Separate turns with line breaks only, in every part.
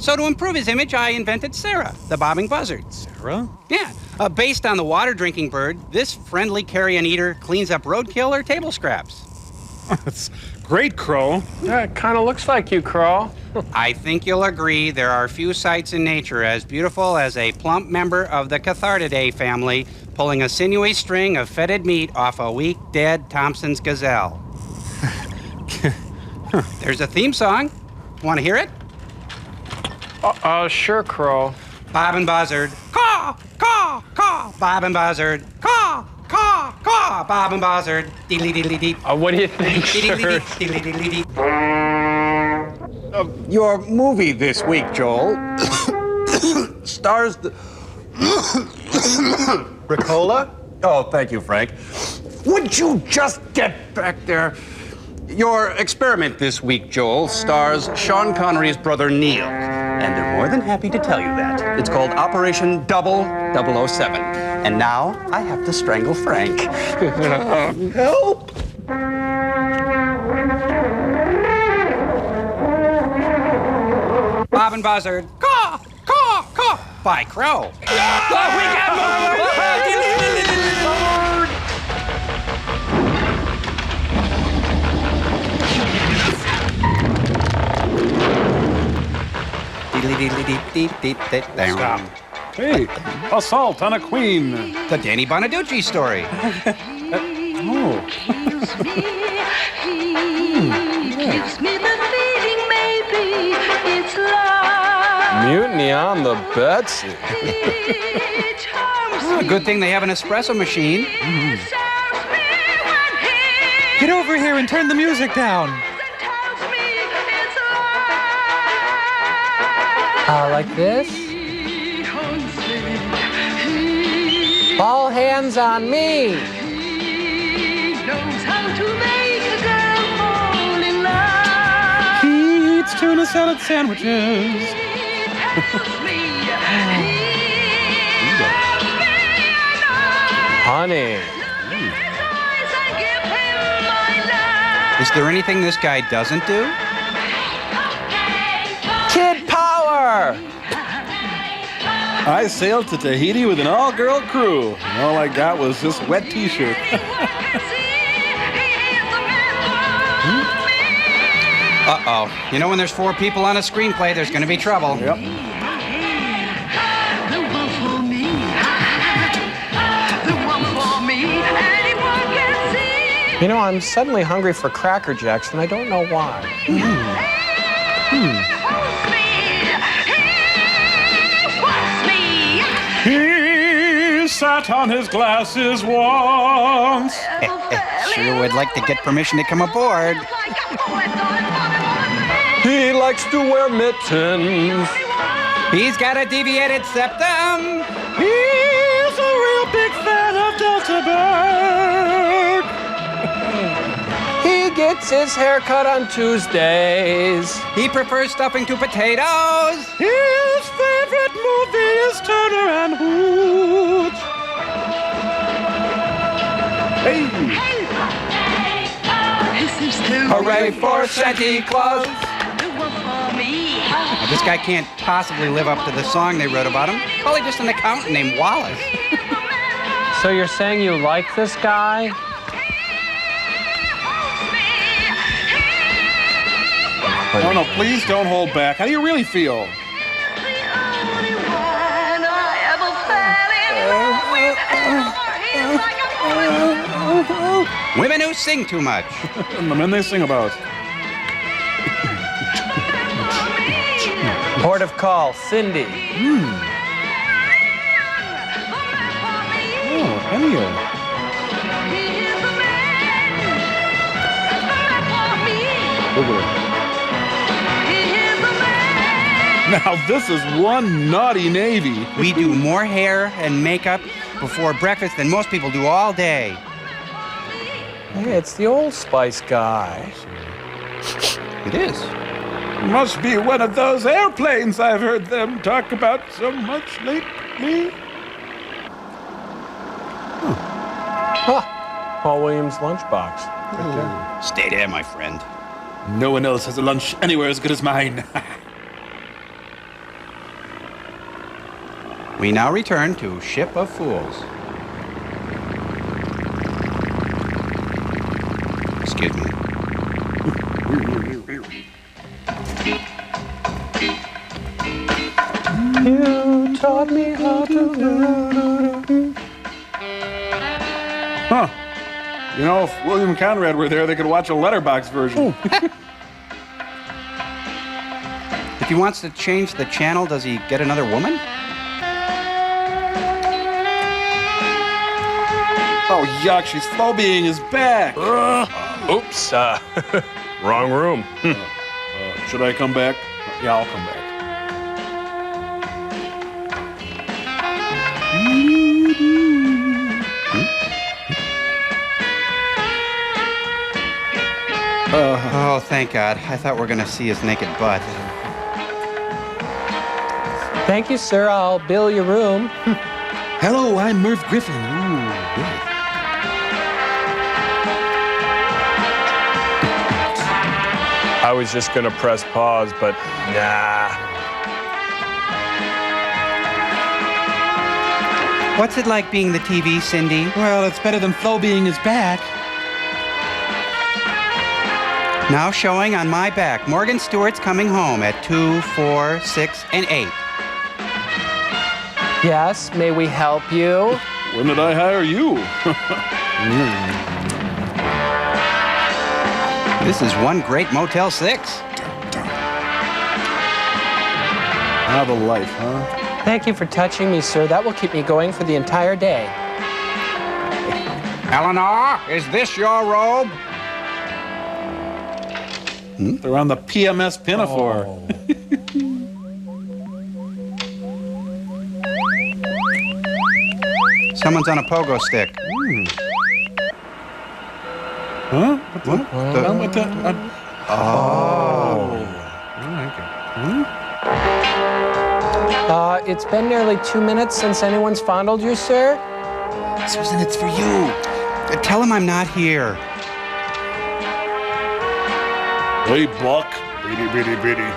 So to improve his image, I invented Sarah, the bobbing buzzard.
Sarah?
Yeah. Based on the water-drinking bird, this friendly carrion eater cleans up roadkill or table scraps.
That's great, Crow.
Yeah, it kind of looks like you, Crow.
I think you'll agree there are few sights in nature as beautiful as a plump member of the Cathartidae family pulling a sinewy string of fetid meat off a weak, dead Thompson's gazelle. There's a theme song. Want to hear it?
Sure, Crow.
Bob and Buzzard. Caw, caw, caw. Bob and Buzzard. Caw, caw, caw. Bob and Buzzard. Deedly deedly deed.
What do you think, sir?
Your movie this week, Joel, stars the...
Ricola?
Oh, thank you, Frank. Would you just get back there? Your experiment this week, Joel, stars Sean Connery's brother Neil, and they're more than happy to tell you that. It's called Operation 007. And now I have to strangle Frank. Help!
Bob and Buzzard. Caw, caw, caw. By Crow. We got more!
Stop. Hey, assault on a queen.
The Danny Bonaducci story.
Oh.
Gives me the feeling maybe it's love.
Mutiny on the Betsy.
Oh, good thing they have an espresso machine.
Get over here and turn the music down.
Like this? All hands on me.
Knows how to make a girl fall in love.
He eats tuna salad sandwiches.
He tells me he loves me, I know.
Honey.
Look in his eyes, I give him my love.
Is there anything this guy doesn't do?
Kid power!
I sailed to Tahiti with an all-girl crew, and all I got was this wet T-shirt.
Uh-oh. You know when there's 4 people on a screenplay, there's going to be trouble.
Yep.
The one for me. The one for me. Anyone can see.
You know, I'm suddenly hungry for Cracker Jacks, and I don't know why.
He sat on his glasses once.
Sure would like to get permission to come aboard.
He likes to wear mittens.
He's got a deviated septum.
He's a real big fan of Delta Berg.
He gets his hair cut on Tuesdays.
He prefers stuffing to potatoes.
His favorite movie is Turner and Hooch. Hey!
Hooray for Santa Claus.
This guy can't possibly live up to the song they wrote about him. Probably just an accountant named Wallace.
So you're saying you like this guy?
Oh, no, please don't hold back. How do you really feel?
Women who sing too much.
And the men they sing about.
Port of call, Cindy.
Oh, Elio. Now this is one naughty Navy.
We do more hair and makeup before breakfast than most people do all day.
Hey, it's the Old Spice guy.
It is.
Must be one of those airplanes I've heard them talk about so much lately.
Paul Williams' lunchbox. Right there.
Stay there, my friend.
No one else has a lunch anywhere as good as mine.
We now return to Ship of Fools. Excuse me.
You taught me how to do.
Huh. You know, if William and Conrad were there, they could watch a letterbox version.
If he wants to change the channel, does he get another woman?
Oh, yuck, she's phobing his back.
Oops, wrong room.
Should I come back? Yeah, I'll come back.
Oh, thank God. I thought we were going to see his naked butt.
Thank you, sir. I'll bill your room.
Hello, I'm Merv Griffin. Ooh, good.
I was just gonna press pause, but nah.
What's it like being the TV, Cindy?
Well, it's better than Flo being his back.
Now showing on my back, Morgan Stewart's coming home at 2, 4, 6, and 8.
Yes, may we help you?
When did I hire you?
This is one great Motel 6.
Ah, the life, huh?
Thank you for touching me, sir. That will keep me going for the entire day.
Eleanor, is this your robe?
They're on the PMS Pinafore.
Someone's on a pogo stick.
Huh?
What?
What the?
It's been nearly 2 minutes since anyone's fondled you, sir.
Susan, it's for you. Tell him I'm not here.
Hey, Buck. Bitty, bitty, bitty.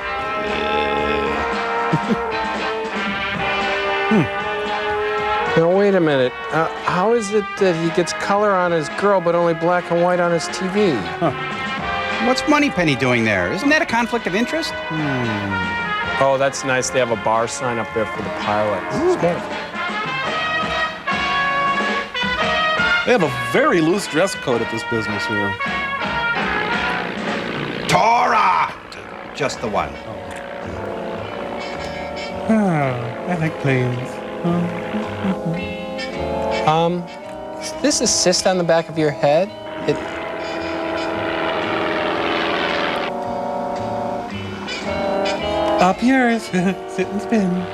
Now, wait a minute. How is it that he gets color on his girl but only black and white on his TV?
What's Moneypenny doing there? Isn't that a conflict of interest?
Oh, that's nice. They have a bar sign up there for the pilots.
They have a very loose dress code at this business here.
Tora! Just the one.
I like planes.
Is this a cyst on the back of your head?
Up yours. Sit and spin.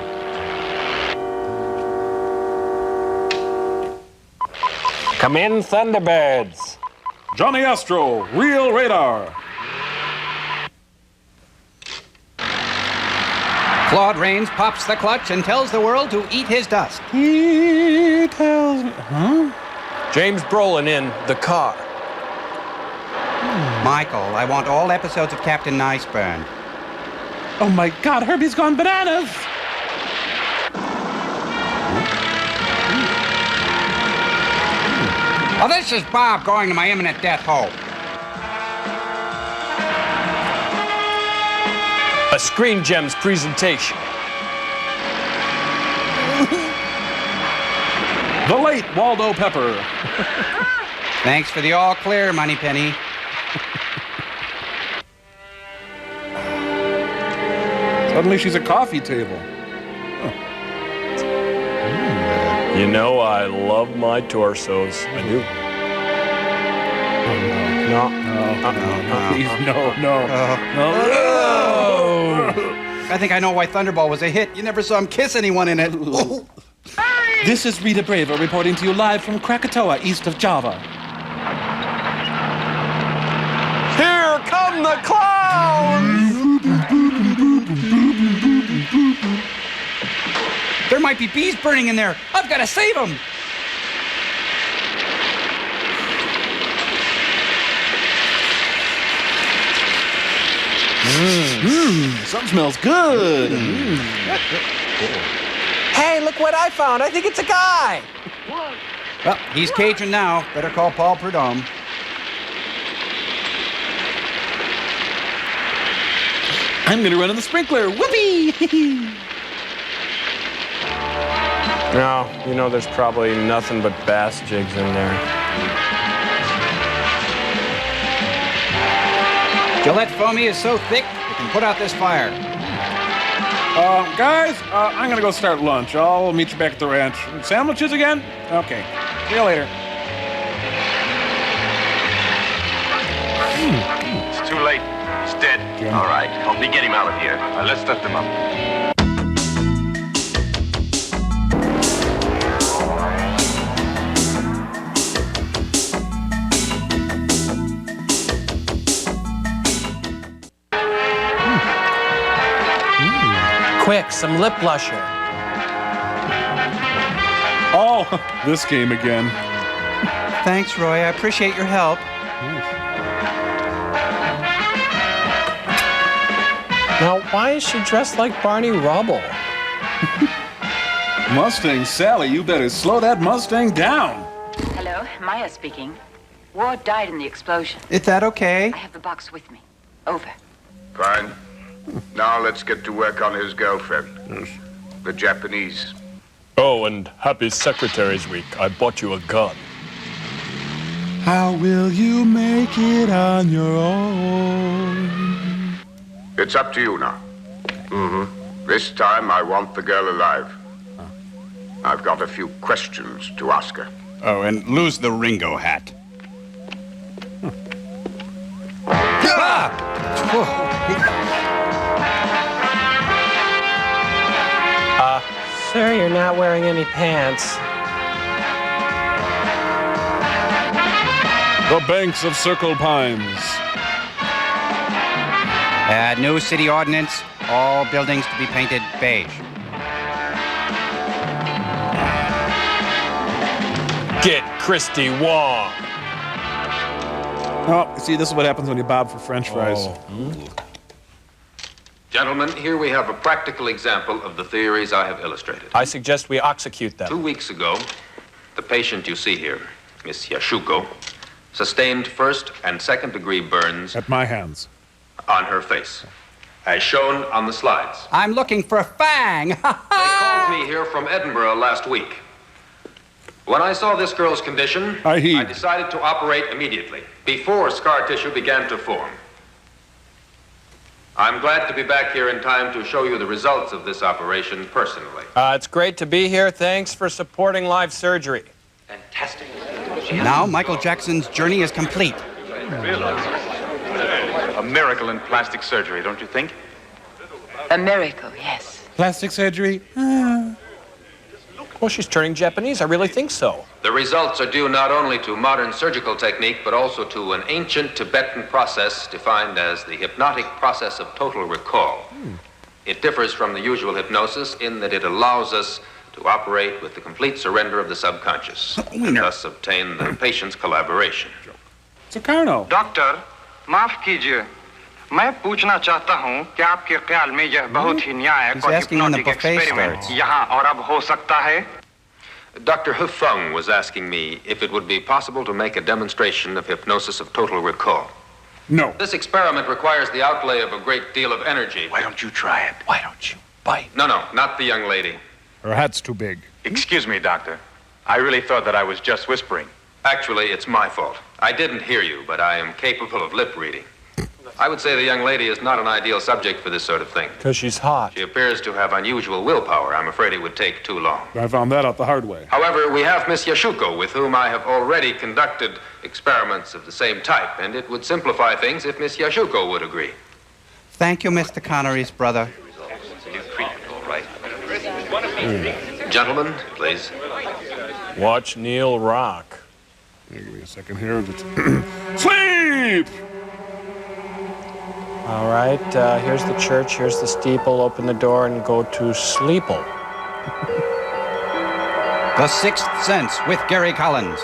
Come in, Thunderbirds.
Johnny Astro, real radar.
Claude Rains pops the clutch and tells the world to eat his dust.
He tells me. Huh?
James Brolin in The Car.
Michael, I want all episodes of Captain Niceburn.
Oh my God, Herbie's gone bananas.
Oh, this is Bob going to my imminent death hole.
A Screen Gems presentation.
The late Waldo Pepper.
Thanks for the all clear, Moneypenny.
Suddenly she's a coffee table.
You know, I love my torsos. I do.
No. Please, no.
I think I know why Thunderball was a hit. You never saw him kiss anyone in it.
This is Rita Bravo reporting to you live from Krakatoa, east of Java.
Here come the clowns!
There might be bees burning in there. I've got to save them.
Something smells good.
Hey, look what I found. I think it's a guy.
Well, he's Cajun now. Better call Paul Prudhomme.
I'm gonna run on the sprinkler. Whoopee!
No, you know there's probably nothing but bass jigs in there.
Gillette foamy is so thick, it can put out this fire.
Guys, I'm gonna go start lunch. I'll meet you back at the ranch. Sandwiches again? Okay. See you later.
It's too late. He's dead. All right. Help me get him out of here. Let's lift him up.
Quick, some lip blusher.
Oh, this game again.
Thanks, Roy. I appreciate your help.
Now, why is she dressed like Barney Rubble?
Mustang Sally, you better slow that Mustang down.
Hello, Maya speaking. Ward died in the explosion.
Is that okay?
I have the box with me. Over.
Fine. Now let's get to work on his girlfriend. The Japanese.
Oh, and happy Secretary's Week. I bought you a gun.
How will you make it on your own?
It's up to you now. This time I want the girl alive. I've got a few questions to ask her.
Oh, and lose the Ringo hat.
Sir, you're not wearing any pants.
The banks of Circle Pines.
New city ordinance, all buildings to be painted beige.
Get Christy Wong.
Oh, see, this is what happens when you bob for French fries.
Gentlemen, here we have a practical example of the theories I have illustrated.
I suggest we execute them.
2 weeks ago, the patient you see here, Miss Yashuko, sustained first and second degree burns
At my hands.
on her face, as shown on the slides.
I'm looking for a fang.
They called me here from Edinburgh last week. When I saw this girl's condition,
I heed.
I decided to operate immediately, before scar tissue began to form. I'm glad to be back here in time to show you the results of this operation personally.
It's great to be here. Thanks for supporting live surgery.
Fantastic.
Now Michael Jackson's journey is complete.
A miracle in plastic surgery, don't you think?
A miracle, yes.
Plastic surgery?
Well, she's turning Japanese. I really think so.
The results are due not only to modern surgical technique, but also to an ancient Tibetan process defined as the hypnotic process of total recall. It differs from the usual hypnosis in that it allows us to operate with the complete surrender of the subconscious, and thus obtain the patient's collaboration.
Sukarno.
Doctor माफ कीजिए मैं पूछना चाहता हूं कि आपके ख्याल में यह बहुत ही न्यायक
He's
और
asking when the
hypnotic
buffet
experiment
starts.
यहां और अब हो सकता है
Dr. Hufeng was asking me if it would be possible to make a demonstration of hypnosis of total recall.
No.
This experiment requires the outlay of a great deal of energy.
Why don't you try it?
Why don't you bite?
No, not the young lady.
Her hat's too big.
Excuse me, doctor. I really thought that I was just whispering.
Actually, it's my fault. I didn't hear you, but I am capable of lip reading. I would say the young lady is not an ideal subject for this sort of thing.
Because she's hot.
She appears to have unusual willpower. I'm afraid it would take too long.
I found that out the hard way.
However, we have Miss Yashuko, with whom I have already conducted experiments of the same type, and it would simplify things if Miss Yashuko would agree.
Thank you, Mr. Connery's brother.
Gentlemen, please.
Watch Neil rock.
Give me a second here. Sleep!
All right, here's the church, here's the steeple. Open the door and go to Sleeple.
The Sixth Sense with Gary Collins.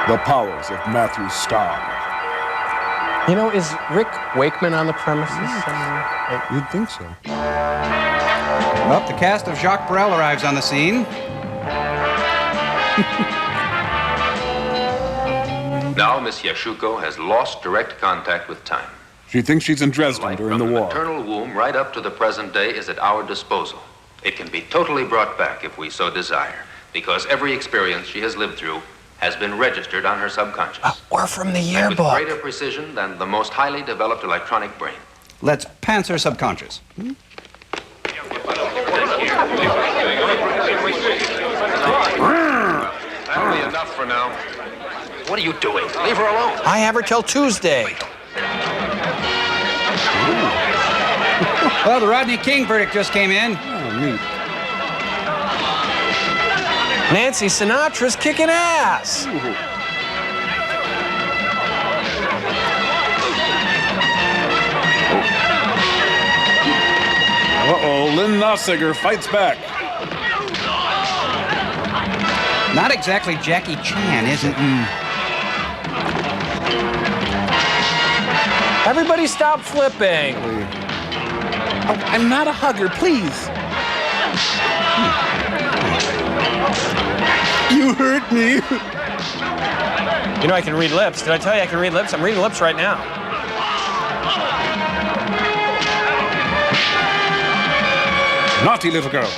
The powers of Matthew Starr.
You know, is Rick Wakeman on the premises?
You'd think so.
Well, the cast of Jacques Brel arrives on the scene.
Now, Miss Yashuko has lost direct contact with time.
She thinks she's in Dresden
Light
during
from
the
the
war.
maternal womb right up to the present day is at our disposal. It can be totally brought back if we so desire, because every experience she has lived through has been registered on her subconscious.
Or from the
And with
yearbook.
greater precision than the most highly developed electronic brain.
Let's pants her subconscious.
That'll be enough for now. What are you doing? Leave her alone.
I have her till Tuesday.
Well, the Rodney King verdict just came in.
Oh, neat.
Nancy Sinatra's kicking ass.
Uh-oh, Lynn Nossiger fights back.
Not exactly Jackie Chan, is it?
Everybody stop flipping.
Oh, I'm not a hugger, please. You hurt me.
You know I can read lips. Did I tell you I can read lips? I'm reading lips right now.
Naughty little girl.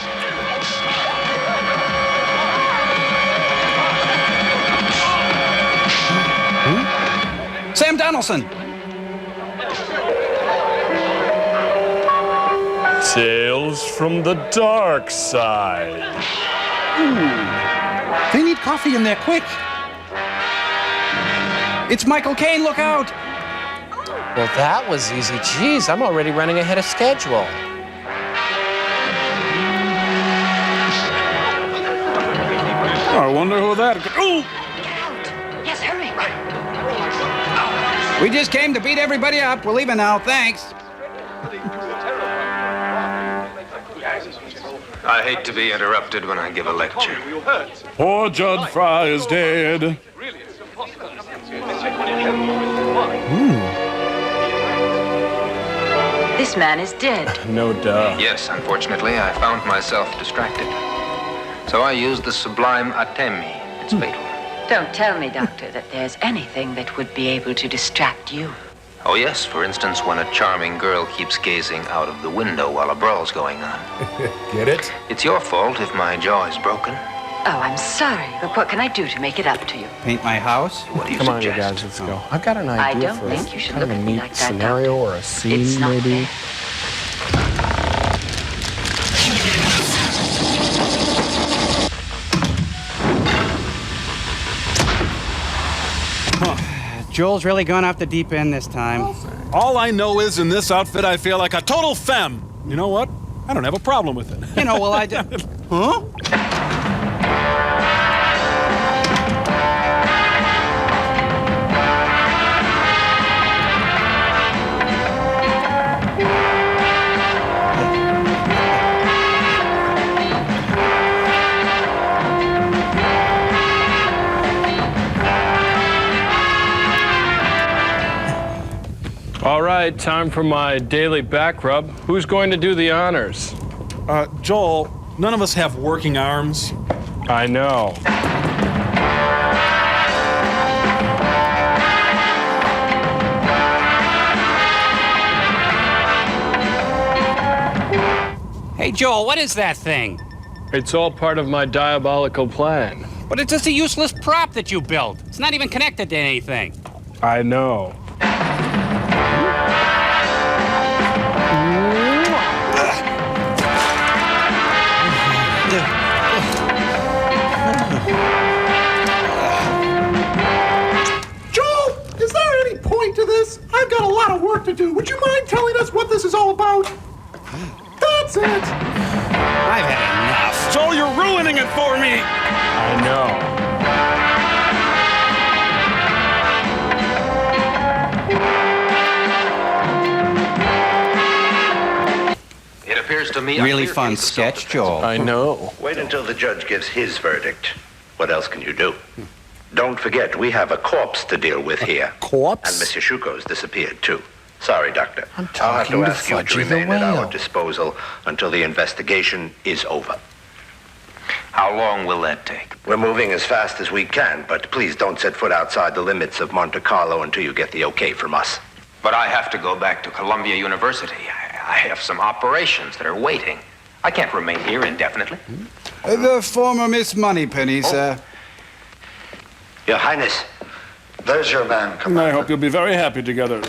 Sam Donaldson.
Tales from the dark side.
They need coffee in there, quick.
It's Michael Caine, look out.
Well, that was easy. Jeez, I'm already running ahead of schedule.
I wonder who that could... Ooh!
Yes, hurry.
We just came to beat everybody up. We're leaving now, thanks.
I hate to be interrupted when I give a lecture.
Poor Judd Fry is dead.
This man is dead.
No duh.
Yes, unfortunately, I found myself distracted. So I used the sublime atemi. It's fatal.
Don't tell me, Doctor, that there's anything that would be able to distract you.
Oh, yes, for instance, when a charming girl keeps gazing out of the window while a brawl's going on.
Get it?
It's your fault if my jaw is broken.
Oh, I'm sorry, but what can I do to make it up to you?
Paint my house?
What do you
Come on, you
suggest?
guys, let's go. I've got an idea
don't
for
think you should
kind of
look
a
at me
neat
like that,
scenario or a scene,
It's not
maybe.
fair.
Joel's really gone off the deep end this time.
All I know is in this outfit I feel like a total femme. You know what? I don't have a problem with it.
You know, well, I did. Huh?
All right, time for my daily back rub. Who's going to do the honors?
Joel, none of us have working arms.
I know.
Hey, Joel, what is that thing?
It's all part of my diabolical plan.
But it's just a useless prop that you built. It's not even connected to anything.
I know.
Joel, is there any point to this? I've got a lot of work to do. Would you mind telling us what this is all about? That's it.
I've had enough.
Joel, you're ruining it for me!
I know.
It appears to me...
Really fun sketch, Joel.
I know.
Wait until the judge gives his verdict. What else can you do? Don't forget, we have a corpse to deal with here.
Corpse?
And Mr. Shuko's disappeared, too. Sorry, Doctor.
I'm
I'll have
talking
to
to
ask you to
Fudgy the
remain at our
Whale.
disposal until the investigation is over.
How long will that take?
We're moving as fast as we can, but please don't set foot outside the limits of Monte Carlo until you get the okay from us.
But I have to go back to Columbia University. I have some operations that are waiting. I can't remain here indefinitely.
The former Miss Moneypenny, sir.
Your Highness, there's your man.
I hope you'll be very happy together.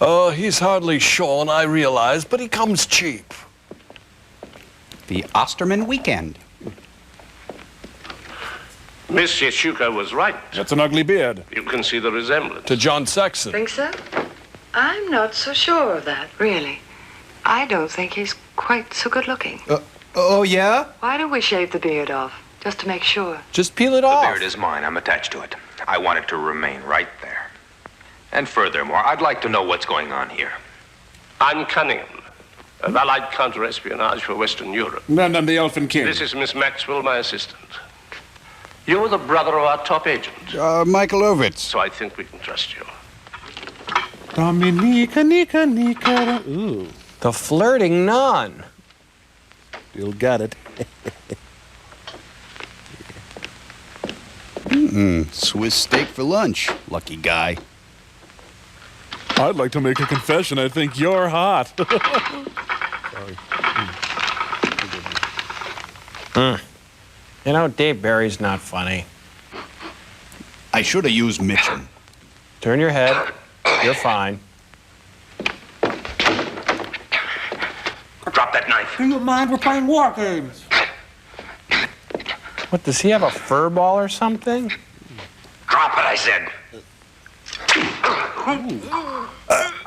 Oh, he's hardly Sean, I realize, but he comes cheap.
The Osterman Weekend.
Mr. Shuko was right.
That's an ugly beard.
You can see the resemblance.
To John Saxon.
Think so? I'm not so sure of that, really. I don't think he's quite so good looking.
Oh, yeah?
Why don't we shave the beard off, just to make sure?
Just peel it
The
off.
beard is mine. I'm attached to it. I want it to remain right there. And furthermore, I'd like to know what's going on here.
I'm Cunningham, of Allied counter-espionage for Western Europe.
And I'm the Elfin King.
This is Miss Maxwell, my assistant. You're the brother of our top agent.
Michael Ovitz.
So I think we can trust you.
Dominica, Nika, Nika. Ooh.
The flirting nun.
Still got it.
Swiss steak for lunch. Lucky guy.
I'd like to make a confession. I think you're hot.
Sorry. You know, Dave Barry's not funny.
I should have used Mitchum.
Turn your head. You're fine.
Drop that knife.
Do you mind? We're playing war games.
What, does he have a fur ball or something?
Drop it, I said.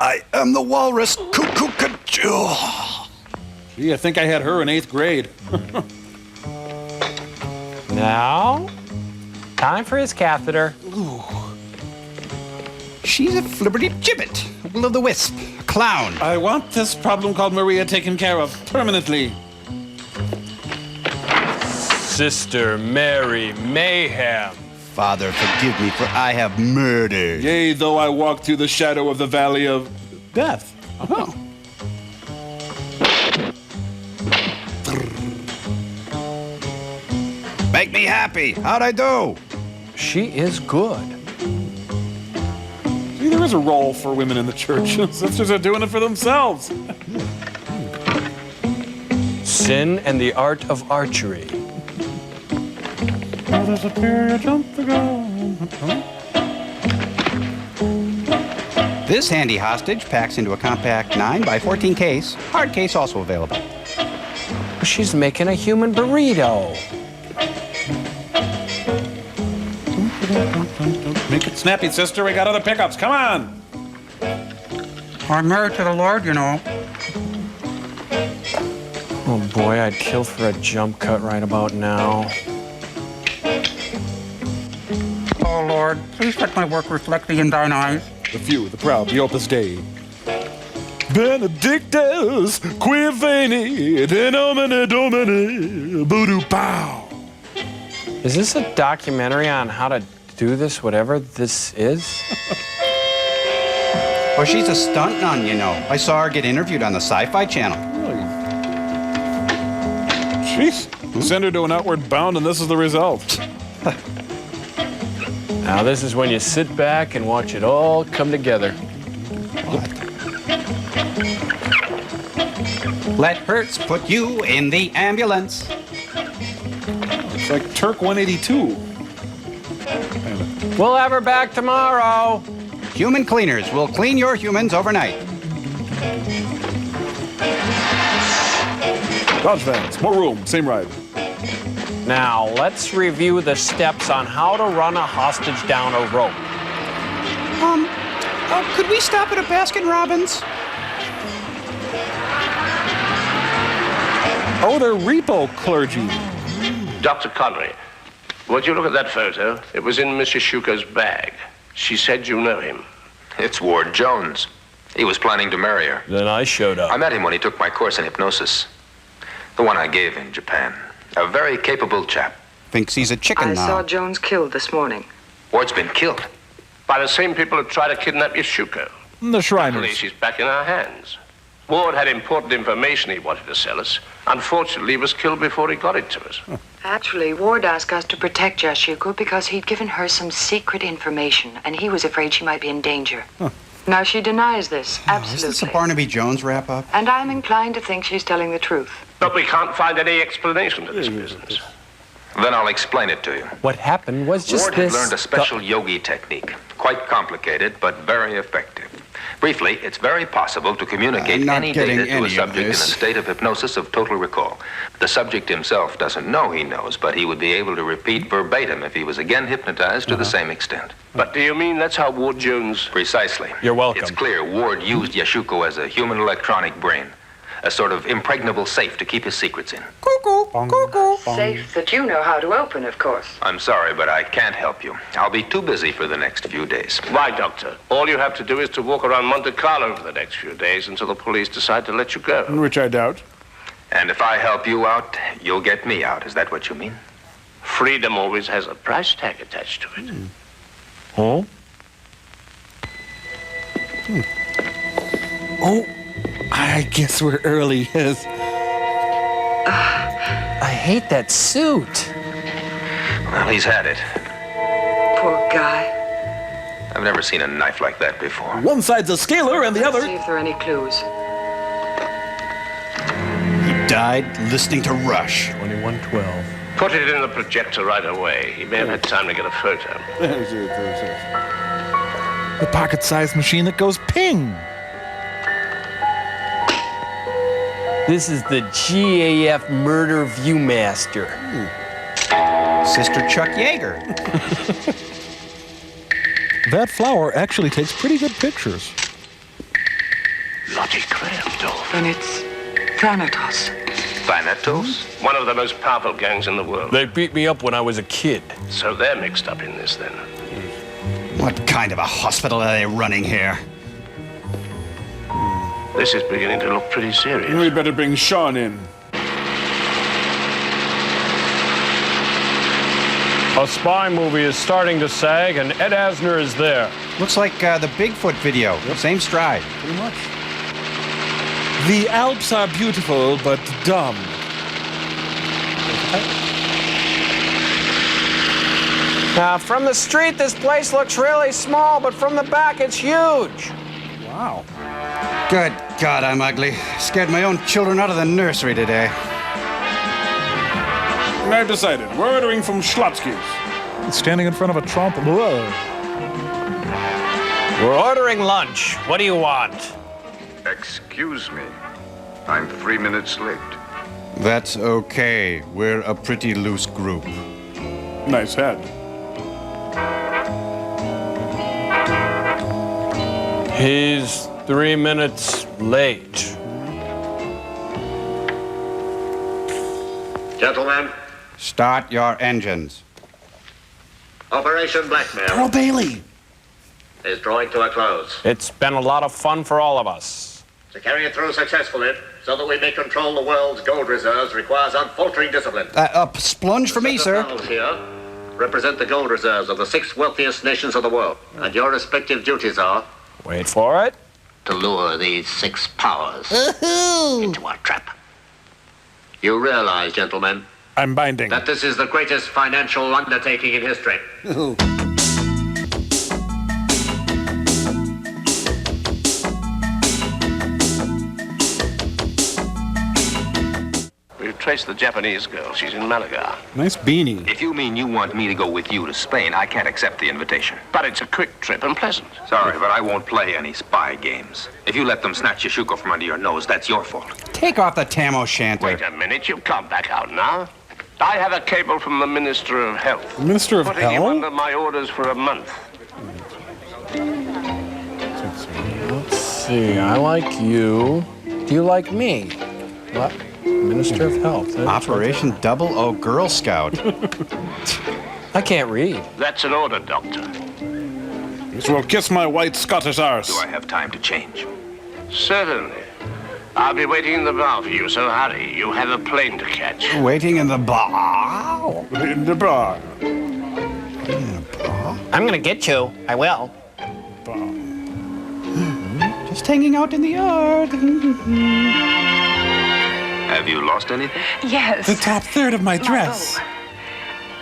I am the walrus. Cuckoo-ca-choo.
Gee, I think I had her in 8th grade.
Now, time for his catheter.
Ooh. She's a flibberty-gibbet, a will-o'-the-wisp, a clown.
I want this problem called Maria taken care of permanently.
Sister Mary Mayhem.
Father, forgive me, for I have murdered.
Yea, though I walk through the shadow of the valley of death.
Oh. Make me happy. How'd I do?
She is good.
See, there is a role for women in the church. Sisters are doing it for themselves.
Sin and the Art of Archery.
Oh, there's a period jump to go.
This handy hostage packs into a compact 9x14 case. Hard case also available.
She's making a human burrito.
Make it snappy, sister. We got other pickups. Come on.
I'm married to the Lord, you know.
Oh boy, I'd kill for a jump cut right about now.
Oh, Lord, please let my work reflect thee in thine eyes.
The few, the proud, the Opus Dei. Benedictus, qui veni, de nomine Domini, voodoo pow.
Is this a documentary on how to do this, whatever this is?
Well, she's a stunt nun, you know. I saw her get interviewed on the Sci-Fi Channel.
Really? Jeez. Send her to an outward bound, and this is the result.
Now, this is when you sit back and watch it all come together.
Let Hertz put you in the ambulance.
It's like Turk 182.
We'll have her back tomorrow.
Human cleaners will clean your humans overnight.
Dodge vans, more room, same ride.
Now, let's review the steps on how to run a hostage down a rope.
Could we stop at a Baskin-Robbins?
Oh, they're repo clergy.
Dr. Connery, would you look at that photo? It was in Mrs. Shuko's bag. She said you know him.
It's Ward Jones. He was planning to marry her.
Then I showed up.
I met him when he took my course in hypnosis. The one I gave in Japan. A very capable chap.
Thinks he's a chicken
I
now.
saw Jones killed this morning.
Ward's been killed.
By the same people who tried to kidnap Yashuko.
The Shriners.
Luckily, she's back in our hands. Ward had important information he wanted to sell us. Unfortunately, he was killed before he got it to us.
Actually, Ward asked us to protect Yashuko because he'd given her some secret information, and he was afraid she might be in danger. Now, she denies this, absolutely.
Is this a Barnaby Jones wrap-up?
And I'm inclined to think she's telling the truth.
But we can't find any explanation to this business.
Then I'll explain it to you.
What happened was just
Ward
this.
had learned a special yogi technique. Quite complicated, but very effective. Briefly, it's very possible to communicate
not
any
getting
data to
any
a
of
subject in a
this.
state of hypnosis of total recall. The subject himself doesn't know he knows, but he would be able to repeat verbatim if he was again hypnotized to the same extent.
But do you mean that's how Ward Jones...
Precisely.
You're welcome.
It's clear Ward used Yashuko as a human electronic brain. A sort of impregnable safe to keep his secrets in.
Safe that you know how to open, of course.
I'm sorry, but I can't help you. I'll be too busy for the next few days.
Why, Doctor? All you have to do is to walk around Monte Carlo for the next few days until the police decide to let you go.
Which I doubt.
And if I help you out, you'll get me out. Is that what you mean?
Freedom always has a price tag attached to it.
Oh?
Oh, I guess we're early, yes.
I hate that suit.
Well, he's had it.
Poor guy.
I've never seen a knife like that before.
One side's a scaler and the
Let's
other...
see if there are any clues.
He died listening to Rush.
2112.
Put it in the projector right away. He may have had time to get a photo.
The pocket-sized machine that goes ping.
This is the GAF Murder Viewmaster.
Sister Chuck Yeager.
That flower actually takes pretty good pictures.
Lottie Credo.
Then it's Thanatos.
Thanatos?
One of the most powerful gangs in the world.
They beat me up when I was a kid.
So they're mixed up in this then.
What kind of a hospital are they running here?
This is beginning to look pretty serious.
We better bring Sean in.
A spy movie is starting to sag, and Ed Asner is there.
Looks like the Bigfoot video. Same stride.
Pretty much. The Alps are beautiful, but dumb.
From the street, this place looks really small, but from the back, it's huge.
Wow.
Good God, I'm ugly. Scared my own children out of the nursery today.
I've decided. We're ordering from Schlotsky's. Standing in front of a Trump. Whoa.
We're ordering lunch. What do you want?
Excuse me. I'm 3 minutes late.
That's okay. We're a pretty loose group.
Nice hat.
He's 3 minutes late.
Gentlemen,
Start your engines.
Operation Blackmail
Pearl Bailey.
is drawing to a close.
It's been a lot of fun for all of us.
To carry it through successfully, so that we may control the world's gold reserves, requires unfaltering discipline.
Splunge for me, sir.
The here represent the gold reserves of the 6 wealthiest nations of the world, and your respective duties are...
Wait for it.
To lure these 6 powers into our trap. You realize, gentlemen,
I'm binding.
that this is the greatest financial undertaking in history.
We've traced the Japanese girl. She's in Malaga.
Nice beanie.
If you mean you want me to go with you to Spain, I can't accept the invitation.
But it's a quick trip and pleasant.
Sorry, but I won't play any spy games. If you let them snatch Yashuko from under your nose, that's your fault.
Take off the tam o'shanter.
Wait a minute. You can't back out now. I have a cable from the Minister of Health.
Minister of
Putting him
Hell?
under my orders for a month.
Let's see. I like you. Do you like me? What? Minister of Health.
Operation Double O Girl Scout.
I can't read.
That's an order, Doctor.
This will kiss my white Scottish arse.
Do I have time to change?
Certainly. I'll be waiting in the bar for you, so hurry. You have a plane to catch.
Waiting in the bar?
In the bar.
I'm gonna get you. I will.
Just hanging out in the yard.
Have you lost anything?
Yes.
The top third of my dress.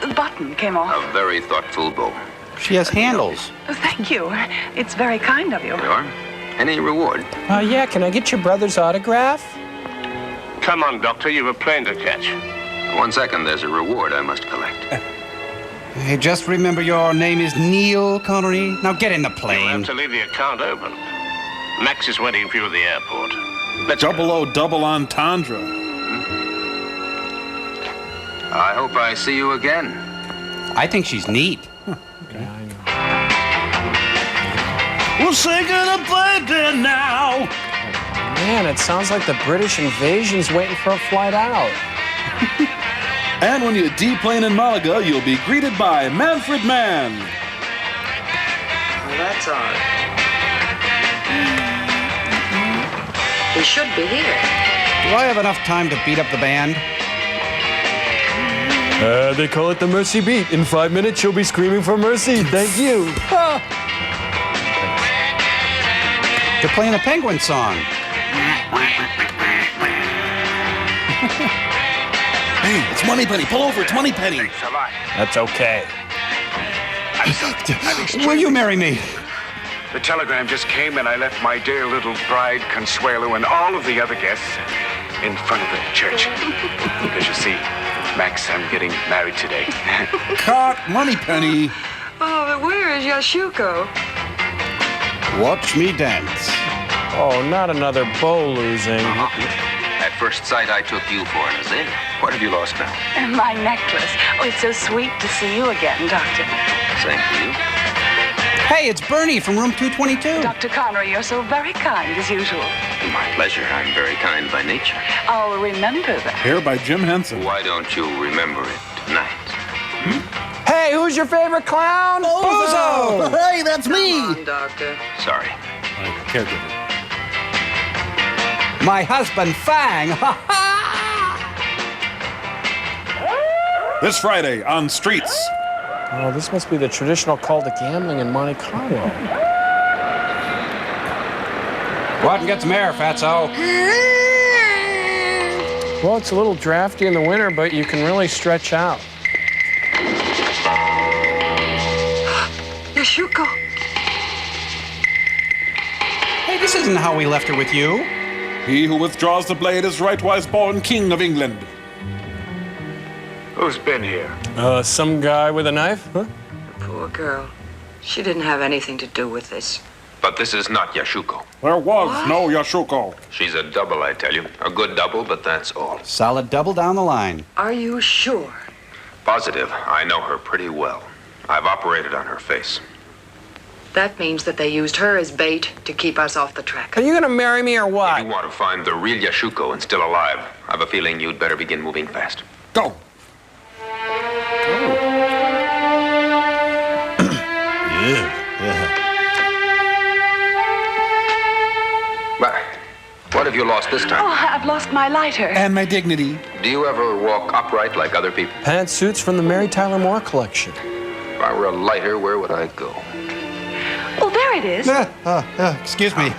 The button came off.
A very thoughtful bow.
She has handles.
Thank you. It's very kind of you.
There you are. Any reward?
Yeah, can I get your brother's autograph?
Come on, Doctor, you've a plane to catch.
1 second, there's a reward I must collect.
Hey, just remember your name is Neil Connery. Now get in the
You'll
plane.
have to leave the account open. Max is waiting for you at the airport. Let's
double entendre.
I hope I see you again.
I think she's neat.
Okay.
We're singing a baby now.
Man, it sounds like the British invasion's waiting for a flight out.
And when you deplane in Malaga, you'll be greeted by Manfred Mann.
Well, that's odd. He should be here.
Do I have enough time to beat up the band?
They call it the Mercy Beat. In 5 minutes, she'll be screaming for mercy. Thank you.
They're playing a penguin song.
Hey, it's Moneypenny. Pull over. It's Moneypenny.
That's okay.
Will you marry me?
The telegram just came and I left my dear little bride, Consuelo, and all of the other guests in front of the church. Because you see, Max, I'm getting married today.
Cut, Moneypenny.
Oh, but where is Yashuko?
Watch me dance.
Oh, not another bow losing.
At first sight, I took you for an azalea. What have you lost now?
My necklace. Oh, it's so sweet to see you again, Doctor.
Same to you.
Hey, it's Bernie from room 222.
Dr. Connery, you're so very kind as usual.
My pleasure. I'm very kind by nature.
I'll remember that.
Here by Jim Henson.
Why don't you remember it tonight?
Hey, who's your favorite clown?
Bozo! Hey, that's me.
Come on, Doctor.
Sorry.
My caregiver.
My husband, Fang.
This Friday on Streets.
Oh, this must be the traditional call to gambling in Monte Carlo.
Go out and get some air, fatso.
Well, it's a little drafty in the winter, but you can really stretch out.
Yashuko.
Hey, this isn't how we left her with you.
He who withdraws the blade is rightwise born King of England.
Who's been here?
Some guy with a knife? Huh?
Poor girl. She didn't have anything to do with this.
But this is not Yashuko.
There was no Yashuko.
She's a double, I tell you. A good double, but that's all.
Solid double down the line.
Are you sure?
Positive. I know her pretty well. I've operated on her face.
That means that they used her as bait to keep us off the track.
Are you gonna marry me or
If
what?
you want to find the real Yashuko and still alive, I have a feeling you'd better begin moving fast.
Go.
But what have you lost this
Oh,
time?
I've lost my lighter.
And my dignity.
Do you ever walk upright like other people?
Pantsuits from the Mary Tyler Moore collection.
If I were a lighter, where would I go?
Oh, there it is.
Excuse me.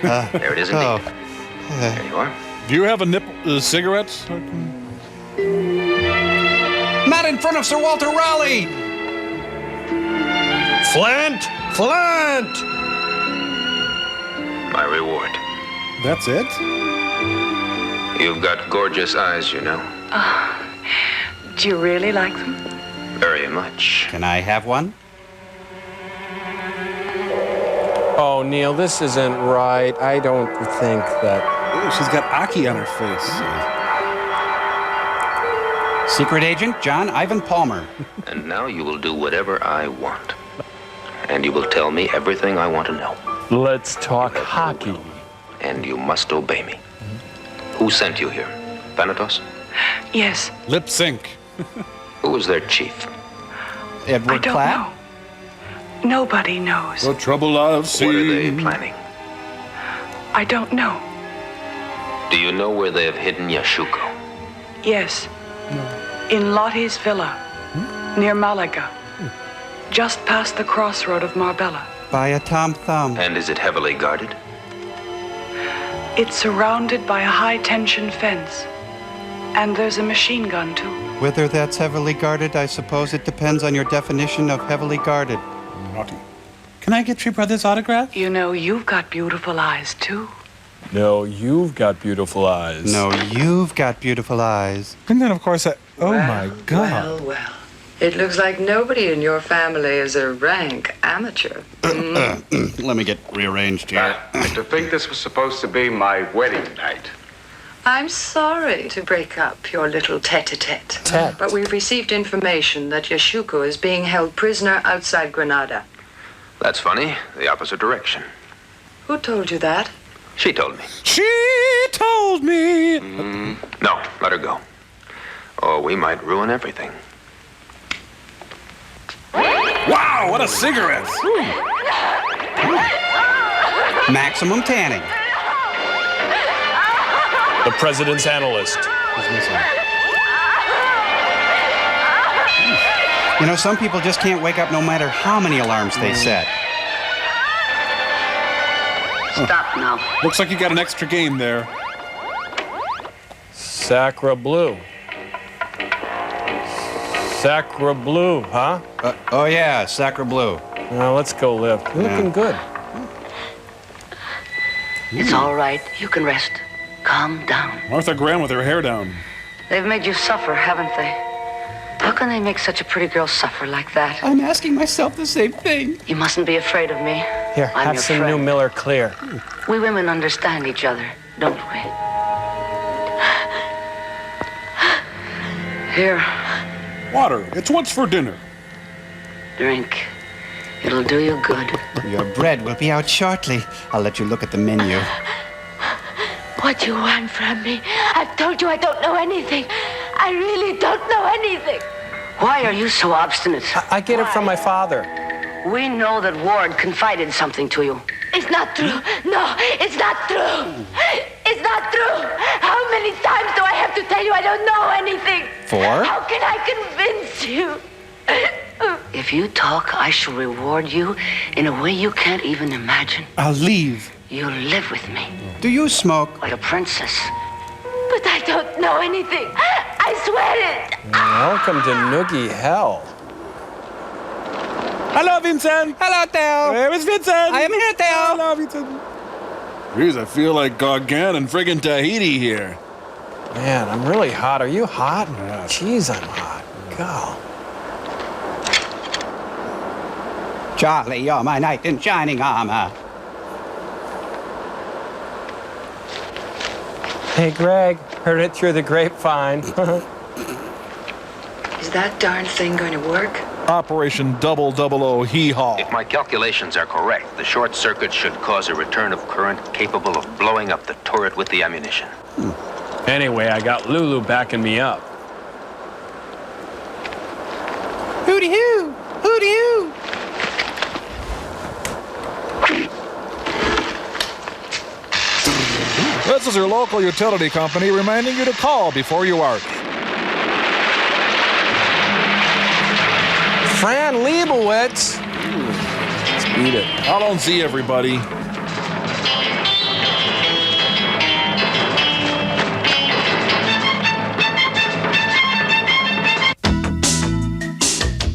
There it is indeed. There you are.
Do you have a cigarette?
Not in front of Sir Walter Raleigh.
Flint! Flint!
My reward.
That's it?
You've got gorgeous eyes, you know.
Do you really like them?
Very much.
Can I have one?
Oh, Neil, this isn't right. I don't think that.
Ooh, she's got Aki on her face.
Secret agent John Ivan Palmer.
And now you will do whatever I want. And you will tell me everything I want to know.
Let's talk hockey.
And you must obey me. Who sent you here? Thanatos?
Yes.
Lip sync.
Who is their chief?
Edward
I don't
Clapp?
know. Nobody knows.
The trouble I've seen.
What are they planning?
I don't know.
Do you know where they have hidden Yashuko?
Yes. In Lottie's villa, near Malaga. Just past the crossroad of Marbella.
By a Tom Thumb.
And is it heavily guarded?
It's surrounded by a high-tension fence. And there's a machine gun, too.
Whether that's heavily guarded, I suppose it depends on your definition of heavily guarded.
Naughty.
Can I get your brother's autograph?
You know, you've got beautiful eyes, too.
No, you've got beautiful eyes.
No, you've got beautiful eyes.
And then, of course, my God.
Well. It looks like nobody in your family is a rank amateur.
Let me get rearranged here.
To think this was supposed to be my wedding night.
I'm sorry to break up your little tete-a-tete. But we've received information that Yashuko is being held prisoner outside Granada.
That's funny. The opposite direction.
Who told you that?
She told me.
She told me.
No, let her go. Or we might ruin everything.
Wow, what a cigarette!
Maximum tanning.
The president's analyst.
You know, some people just can't wake up no matter how many alarms they set.
Stop now.
Looks like you got an extra game there.
Sacra Blue. Sacra Blue, huh?
Oh, yeah, Sacra Blue.
Now, let's go lift. You're looking good.
It's all right. You can rest. Calm down.
Martha Graham with her hair down.
They've made you suffer, haven't they? How can they make such a pretty girl suffer like that?
I'm asking myself the same thing.
You mustn't be afraid of me.
Here,
I'm
have
your
some
friend.
new Miller Clear.
We women understand each other, don't we? Here.
Water. It's what's for dinner.
Drink. It'll do you good.
Your bread will be out shortly. I'll let you look at the menu.
What do you want from me? I've told you I don't know anything. I really don't know anything.
Why are you so obstinate?
I get it from my father.
We know that Ward confided something to you.
It's not true. No, it's not true. It's not true. How many times do I have to tell you I don't know anything?
4?
How can I convince you?
If you talk, I shall reward you in a way you can't even imagine.
I'll leave.
You'll live with me.
Do you smoke?
Like a princess.
But I don't know anything. I swear it.
Welcome to Noogie Hell.
Hello, Vincent.
Hello, Theo.
Where is Vincent?
I am here, Theo.
Hello, Vincent. Jeez, I feel like Gauguin and friggin' Tahiti here.
Man, I'm really hot. Are you hot? Yeah. Jeez, I'm hot. God.
Charlie, you're my knight in shining armor.
Hey, Greg, heard it through the grapevine.
Is that darn thing going to work?
Operation 000 Hee-Haw.
If my calculations are correct, the short circuit should cause a return of current capable of blowing up the turret with the ammunition.
Anyway, I got Lulu backing me up.
Hooty-hoo! Hooty-hoo!
This is your local utility company reminding you to call before you arc.
Fran Lebowitz.
Let's beat it.
I don't see everybody.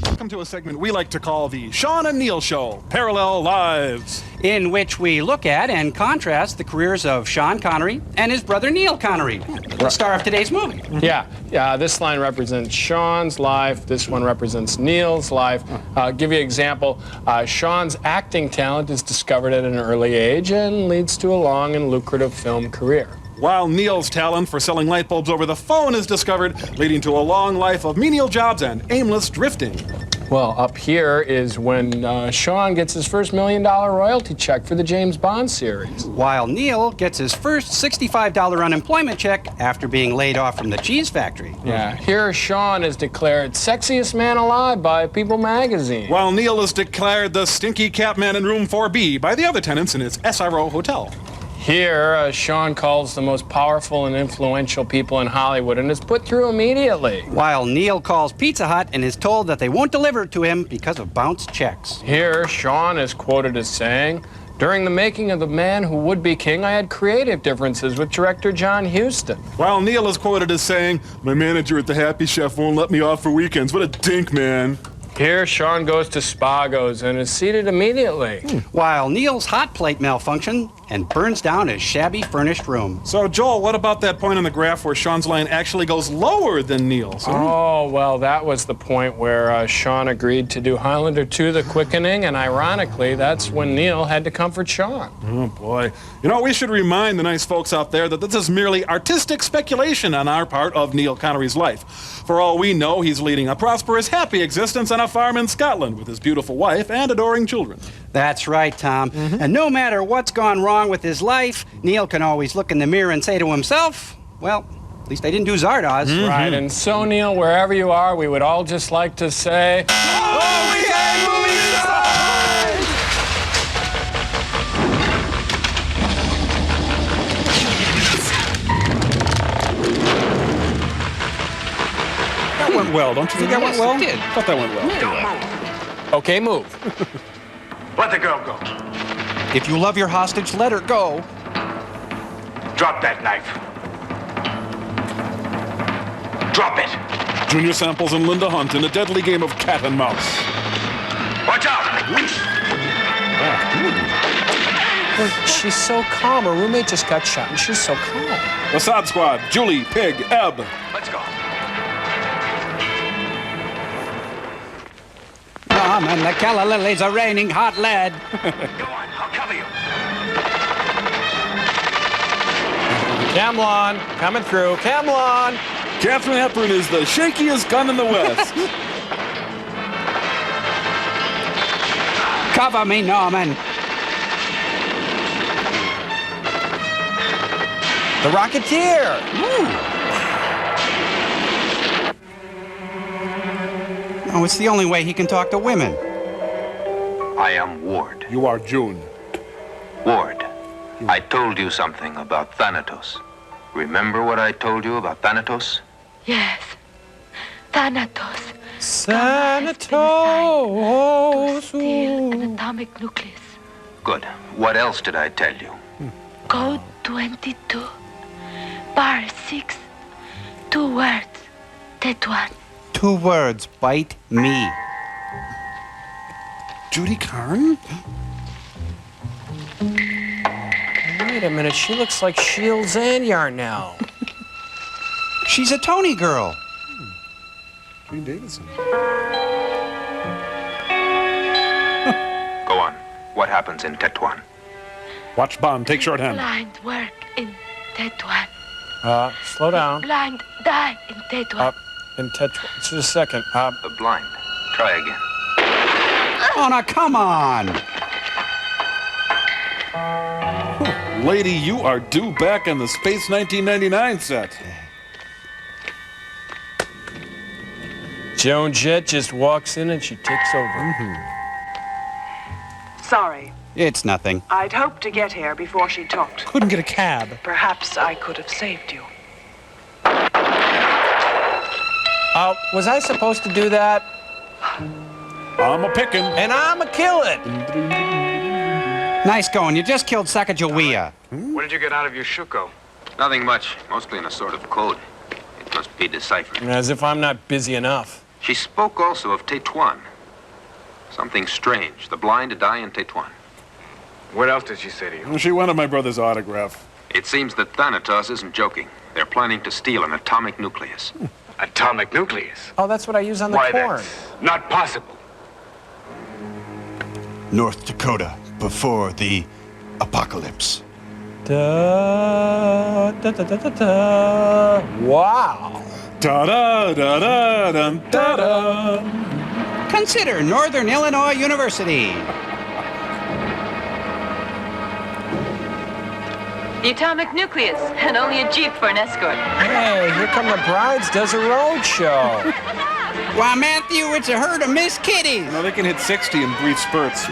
Welcome to a segment we like to call the Sean and Neil Show, Parallel Lives,
in which we look at and contrast the careers of Sean Connery and his brother Neil Connery, the star of today's movie.
Yeah, this line represents Sean's life. This one represents Neil's life. Give you an example. Sean's acting talent is discovered at an early age and leads to a long and lucrative film career.
while Neil's talent for selling light bulbs over the phone is discovered, leading to a long life of menial jobs and aimless drifting.
Well, up here is when Sean gets his first $1 million royalty check for the James Bond series.
While Neil gets his first $65 unemployment check after being laid off from the cheese factory.
Yeah, here Sean is declared sexiest man alive by People magazine.
While Neil is declared the stinky cat man in room 4B by the other tenants in his SRO hotel.
Here, Sean calls the most powerful and influential people in Hollywood and is put through immediately.
While Neil calls Pizza Hut and is told that they won't deliver it to him because of bounced checks.
Here, Sean is quoted as saying, "During the making of The Man Who Would Be King, I had creative differences with director John Huston."
While Neil is quoted as saying, "My manager at the Happy Chef won't let me off for weekends. What a dink, man."
Here, Sean goes to Spago's and is seated immediately.
While Neil's hot plate malfunctions and burns down his shabby furnished room.
So, Joel, what about that point on the graph where Sean's line actually goes lower than Neil's?
Oh, well, that was the point where Sean agreed to do Highlander 2, The Quickening, and ironically, that's when Neil had to comfort Sean.
Oh, boy. You know, we should remind the nice folks out there that this is merely artistic speculation on our part of Neil Connery's life. For all we know, he's leading a prosperous, happy existence on a farm in Scotland with his beautiful wife and adoring children.
That's right, Tom. And no matter what's gone wrong with his life, Neil can always look in the mirror and say to himself, well, at least I didn't do Zardoz.
Right, and so, Neil, wherever you are, we would all just like to say,
Oh, we can movie side!
That went well, don't you think that went well?
It did.
I thought that went well.
okay, move.
Let the girl go.
If you love your hostage, let her go.
Drop that knife. Drop it.
Junior Samples and Linda Hunt in a deadly game of cat and mouse.
Watch out.
Well, she's so calm. Her roommate just got shot, and she's so calm.
The Sod Squad, Julie, Pig, Ebb.
Let's go.
Mom and the calla lilies are raining hot lead.
Go on, I'll cover you.
Camelon, coming through. Camelon!
Katharine Hepburn is the shakiest gun in the West.
Cover me, Norman.
The Rocketeer!
Oh, it's the only way he can talk to women.
I am Ward.
You are June.
Ward, I told you something about Thanatos. Remember what I told you about Thanatos?
Yes. Thanatos.
Thanatos.
To steal an atomic nucleus.
Good. What else did I tell you?
Code 22. Bar 6. 2 words. Tetuan.
2 words, bite me.
Judy Carn?
Wait a minute, she looks like Shields and Yarnell.
She's a Tony girl.
Jane Davidson.
Go on. What happens in Tetuan?
Watch Bond, take shorthand.
Blind work in Tetuan.
Slow down.
Blind die in Tetuan.
In Tetuan. Just a second.
The blind. Try again.
Oh, now come on.
Lady, you are due back on the Space 1999 set.
Joan Jett just walks in and she takes over.
Sorry.
It's nothing.
I'd hoped to get here before she talked.
Couldn't get a cab.
Perhaps I could have saved you.
Was I supposed to do that?
I'm a pickin'.
And I'm a killin'.
Nice going. You just killed Sacagawea.
What did you get out of your shuko?
Nothing much. Mostly in a sort of code. It must be deciphered.
As if I'm not busy enough.
She spoke also of Tetuan. Something strange. The blind die in Tetuan.
What else did she say to you?
She wanted my brother's autograph.
It seems that Thanatos isn't joking. They're planning to steal an atomic nucleus.
Atomic nucleus?
Oh, that's what I use on the
Why,
corn.
that's not possible.
North Dakota, before the apocalypse.
Da, da, da, da, da, da. Wow.
Da da da da da da da.
Consider Northern Illinois University.
The atomic nucleus, and only a jeep for an escort.
Hey, here come the brides, does a road show.
Why, Matthew, it's a herd of Miss Kitties.
No, they can hit 60 in brief spurts.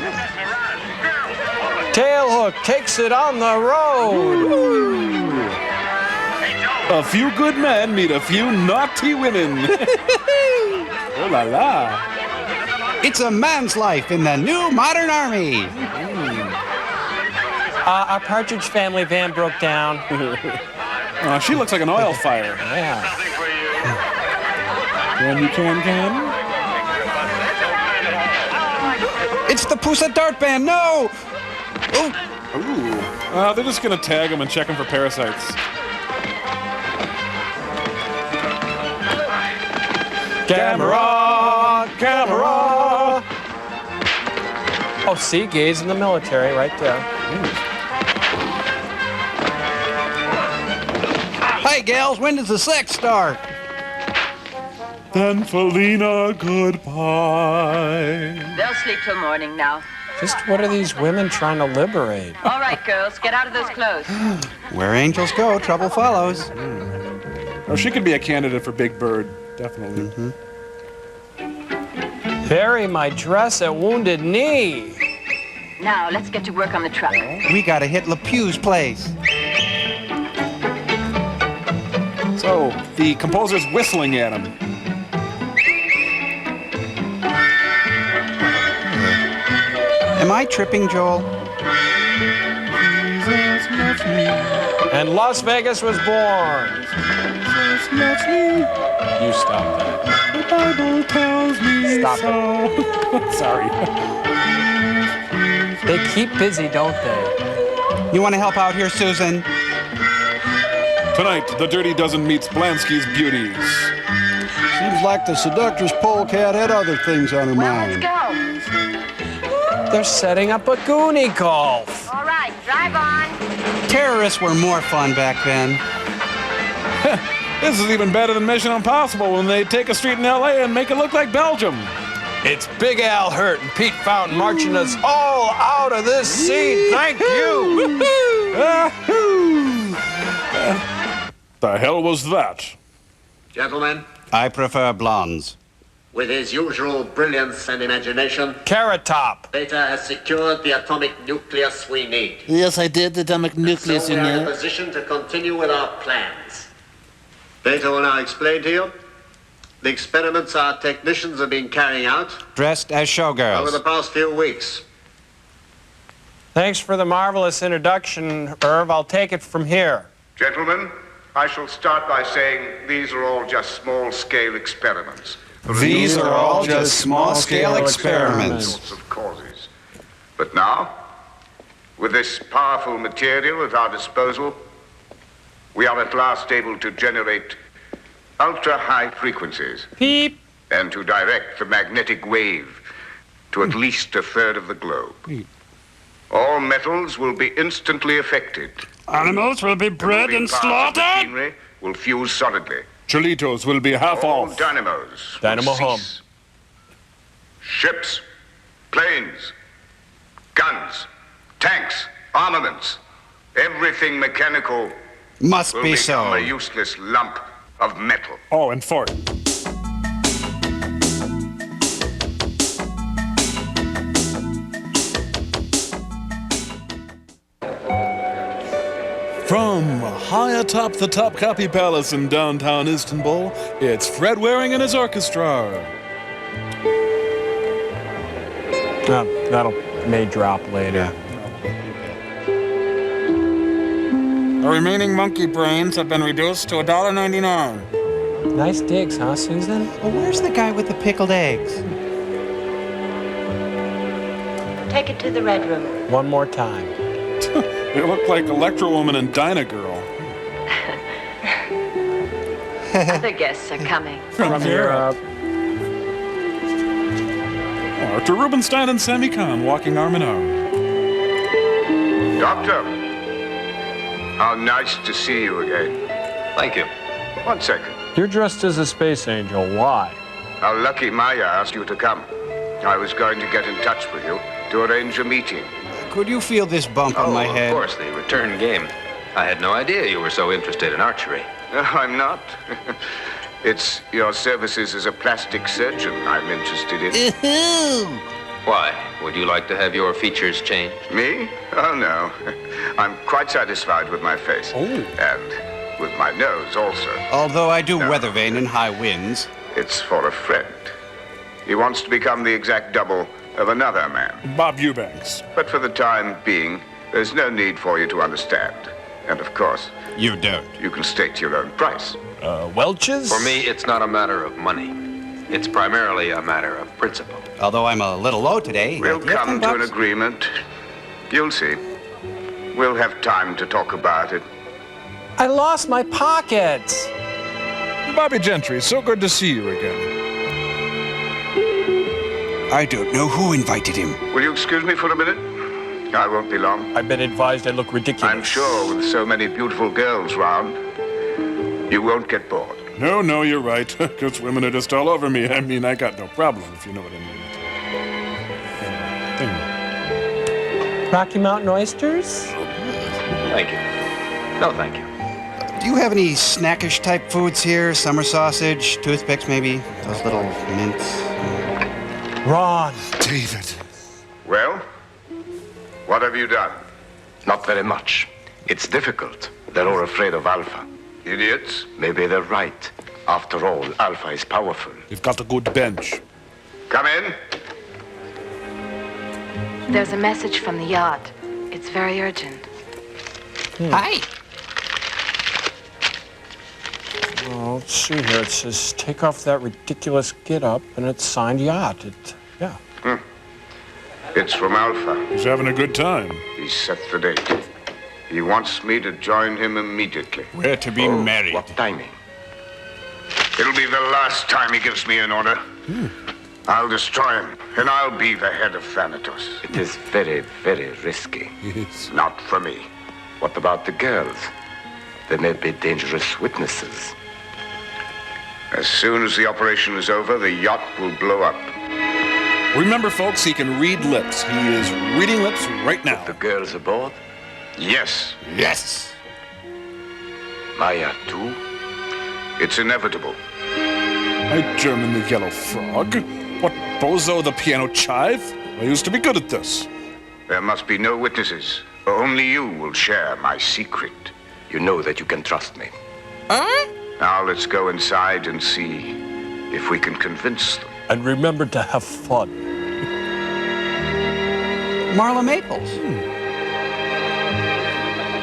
Tailhook takes it on the road.
A few good men meet a few naughty women. Oh la la.
It's a man's life in the new modern army.
Our Partridge Family van broke down.
She looks like an oil fire.
Yeah.
Can.
It's the Pusa Dart Band. No.
Ooh. They're just gonna tag him and check him for parasites.
Camera! Oh, see, gays in the military right there.
Hey, gals, when does the sex start?
Then Felina, goodbye.
They'll sleep till morning now.
Just what are these women trying to liberate?
All right, girls, get out of those clothes.
Where angels go, trouble follows.
Oh, she could be a candidate for Big Bird, definitely.
Bury my dress at Wounded Knee.
Now, let's get to work on the truck.
We gotta hit LePew's place.
So, the composer's whistling at him.
Am I tripping, Joel?
Jesus loves me.
And Las Vegas was born.
Jesus loves me.
You stop that.
The Bible tells me
Stop
so. Sorry.
They keep busy, don't they?
You want to help out here, Susan?
Tonight, the Dirty Dozen meets Blansky's beauties.
Seems like the seductress polecat had other things on her mind.
Let's go.
They're setting up a goonie golf.
All right, drive on.
Terrorists were more fun back then.
This is even better than Mission Impossible when they take a street in L.A. and make it look like Belgium.
It's Big Al Hurt and Pete Fountain marching us all out of this scene. Thank you.
The hell was that?
Gentlemen,
I prefer blondes.
with his usual brilliance and imagination,
Carrot Top.
Beta has secured the atomic nucleus we need.
Yes, I did, the atomic nucleus,
So
you
we are in a
know.
position to continue with our plans. Beta will now explain to you the experiments our technicians have been carrying out
Dressed as
over the
showgirls.
past few weeks.
Thanks for the marvelous introduction, Irv. I'll take it from here.
Gentlemen, I shall start by saying these are all just small-scale experiments.
These are all just small-scale experiments.
Sorts of causes. But now, with this powerful material at our disposal, we are at last able to generate ultra-high frequencies.
Beep.
And to direct the magnetic wave to at least a third of the globe. All metals will be instantly affected.
Animals will be bred and slaughtered.
Machinery will fuse solidly.
Cholitos will be half
All
off.
dynamos will
Dynamo home.
cease. Ships, planes, guns, tanks, armaments, everything mechanical
Must
will
be
become
so.
a useless lump of metal.
Oh, and Ford. From high atop the Topkapi Palace in downtown Istanbul, it's Fred Waring and his orchestra.
That'll may drop later.
The remaining monkey brains have been reduced to $1.99.
Nice digs, huh, Susan?
Well, where's the guy with the pickled eggs?
Take it to the red room.
One more time.
They look like Electro Woman and Dinah Girl.
Other guests are coming.
From Europe.
Arthur Rubinstein and Sammy Kahn walking arm in arm.
Doctor, how nice to see you again.
Thank you.
1 second.
You're dressed as a space angel. Why?
How lucky Maya asked you to come. I was going to get in touch with you to arrange a meeting.
Could you feel this bump on my head?
Of course, the return game. I had no idea you were so interested in archery.
I'm not. It's your services as a plastic surgeon I'm interested in.
Why? Would you like to have your features changed?
Me? Oh, no. I'm quite satisfied with my face. And with my nose also.
Although I do weather vane in high winds.
It's for a friend. He wants to become the exact double of another man.
Bob Eubanks.
But for the time being, there's no need for you to understand. And of course...
You don't.
You can state your own price.
Welch's?
For me, it's not a matter of money. It's primarily a matter of principle.
Although I'm a little low today.
We'll come to an agreement. You'll see. We'll have time to talk about it.
I lost my pockets.
Bobby Gentry, so good to see you again.
I don't know who invited him.
Will you excuse me for a minute? I won't be long.
I've been advised I look ridiculous.
I'm sure with so many beautiful girls round, you won't get bored.
No, you're right. Because women are just all over me. I mean, I got no problem, if you know what I mean.
Rocky Mountain oysters?
Thank you. No, thank you.
Do you have any snackish type foods here? Summer sausage, toothpicks maybe? Those little mints?
Ron.
David.
Well, what have you done?
Not very much. It's difficult. They're all afraid of Alpha.
Idiots?
Maybe they're right. After all, Alpha is powerful.
You've got a good bench.
Come in.
There's a message from the yacht. It's very urgent.
Hi.
Well, let's see here. It says, take off that ridiculous get-up, and it's signed yacht. Yeah.
It's from Alpha.
He's having a good time.
He set the date. He wants me to join him immediately.
We're to be married.
What timing?
It'll be the last time he gives me an order. I'll destroy him, and I'll be the head of Thanatos.
It is very, very risky.
Yes.
Not for me.
What about the girls? They may be dangerous witnesses.
As soon as the operation is over, the yacht will blow up.
Remember, folks, he can read lips. He is reading lips right now.
The girls aboard?
Yes.
Yes.
Maya, too?
It's inevitable.
I German the yellow frog. What, bozo the piano chive? I used to be good at this.
There must be no witnesses. Only you will share my secret.
You know that you can trust me.
Now let's go inside and see if we can convince them.
And remember to have fun.
Marla Maples.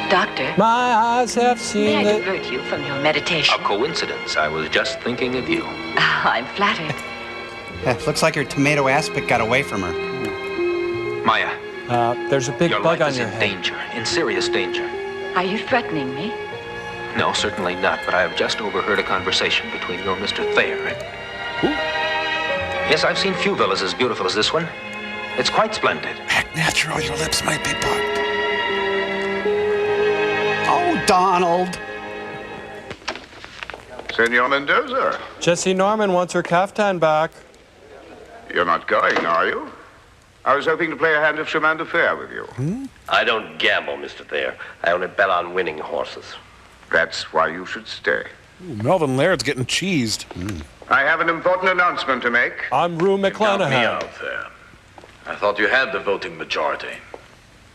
Doctor,
My eyes have
may
seen
I
the...
divert you from your meditation?
A coincidence. I was just thinking of you.
I'm flattered.
Looks like her tomato aspic got away from her.
Maya,
There's a big
your
bug
life
on
is
your
in
head.
danger, in serious danger.
Are you threatening me?
No, certainly not, but I have just overheard a conversation between your Mr. Thayer and...
Who?
Yes, I've seen few villas as beautiful as this one. It's quite splendid.
Act natural, your lips might be parked.
Oh, Donald.
Senor Mendoza,
Jessie Norman wants her caftan back.
you're not going, are you? I was hoping to play a hand of chemin de fer with you.
I don't gamble, Mr. Thayer. I only bet on winning horses.
That's why you should stay.
Ooh, Melvin Laird's getting cheesed.
I have an important announcement to make.
I'm Rue McClanahan.
there. I thought you had the voting majority.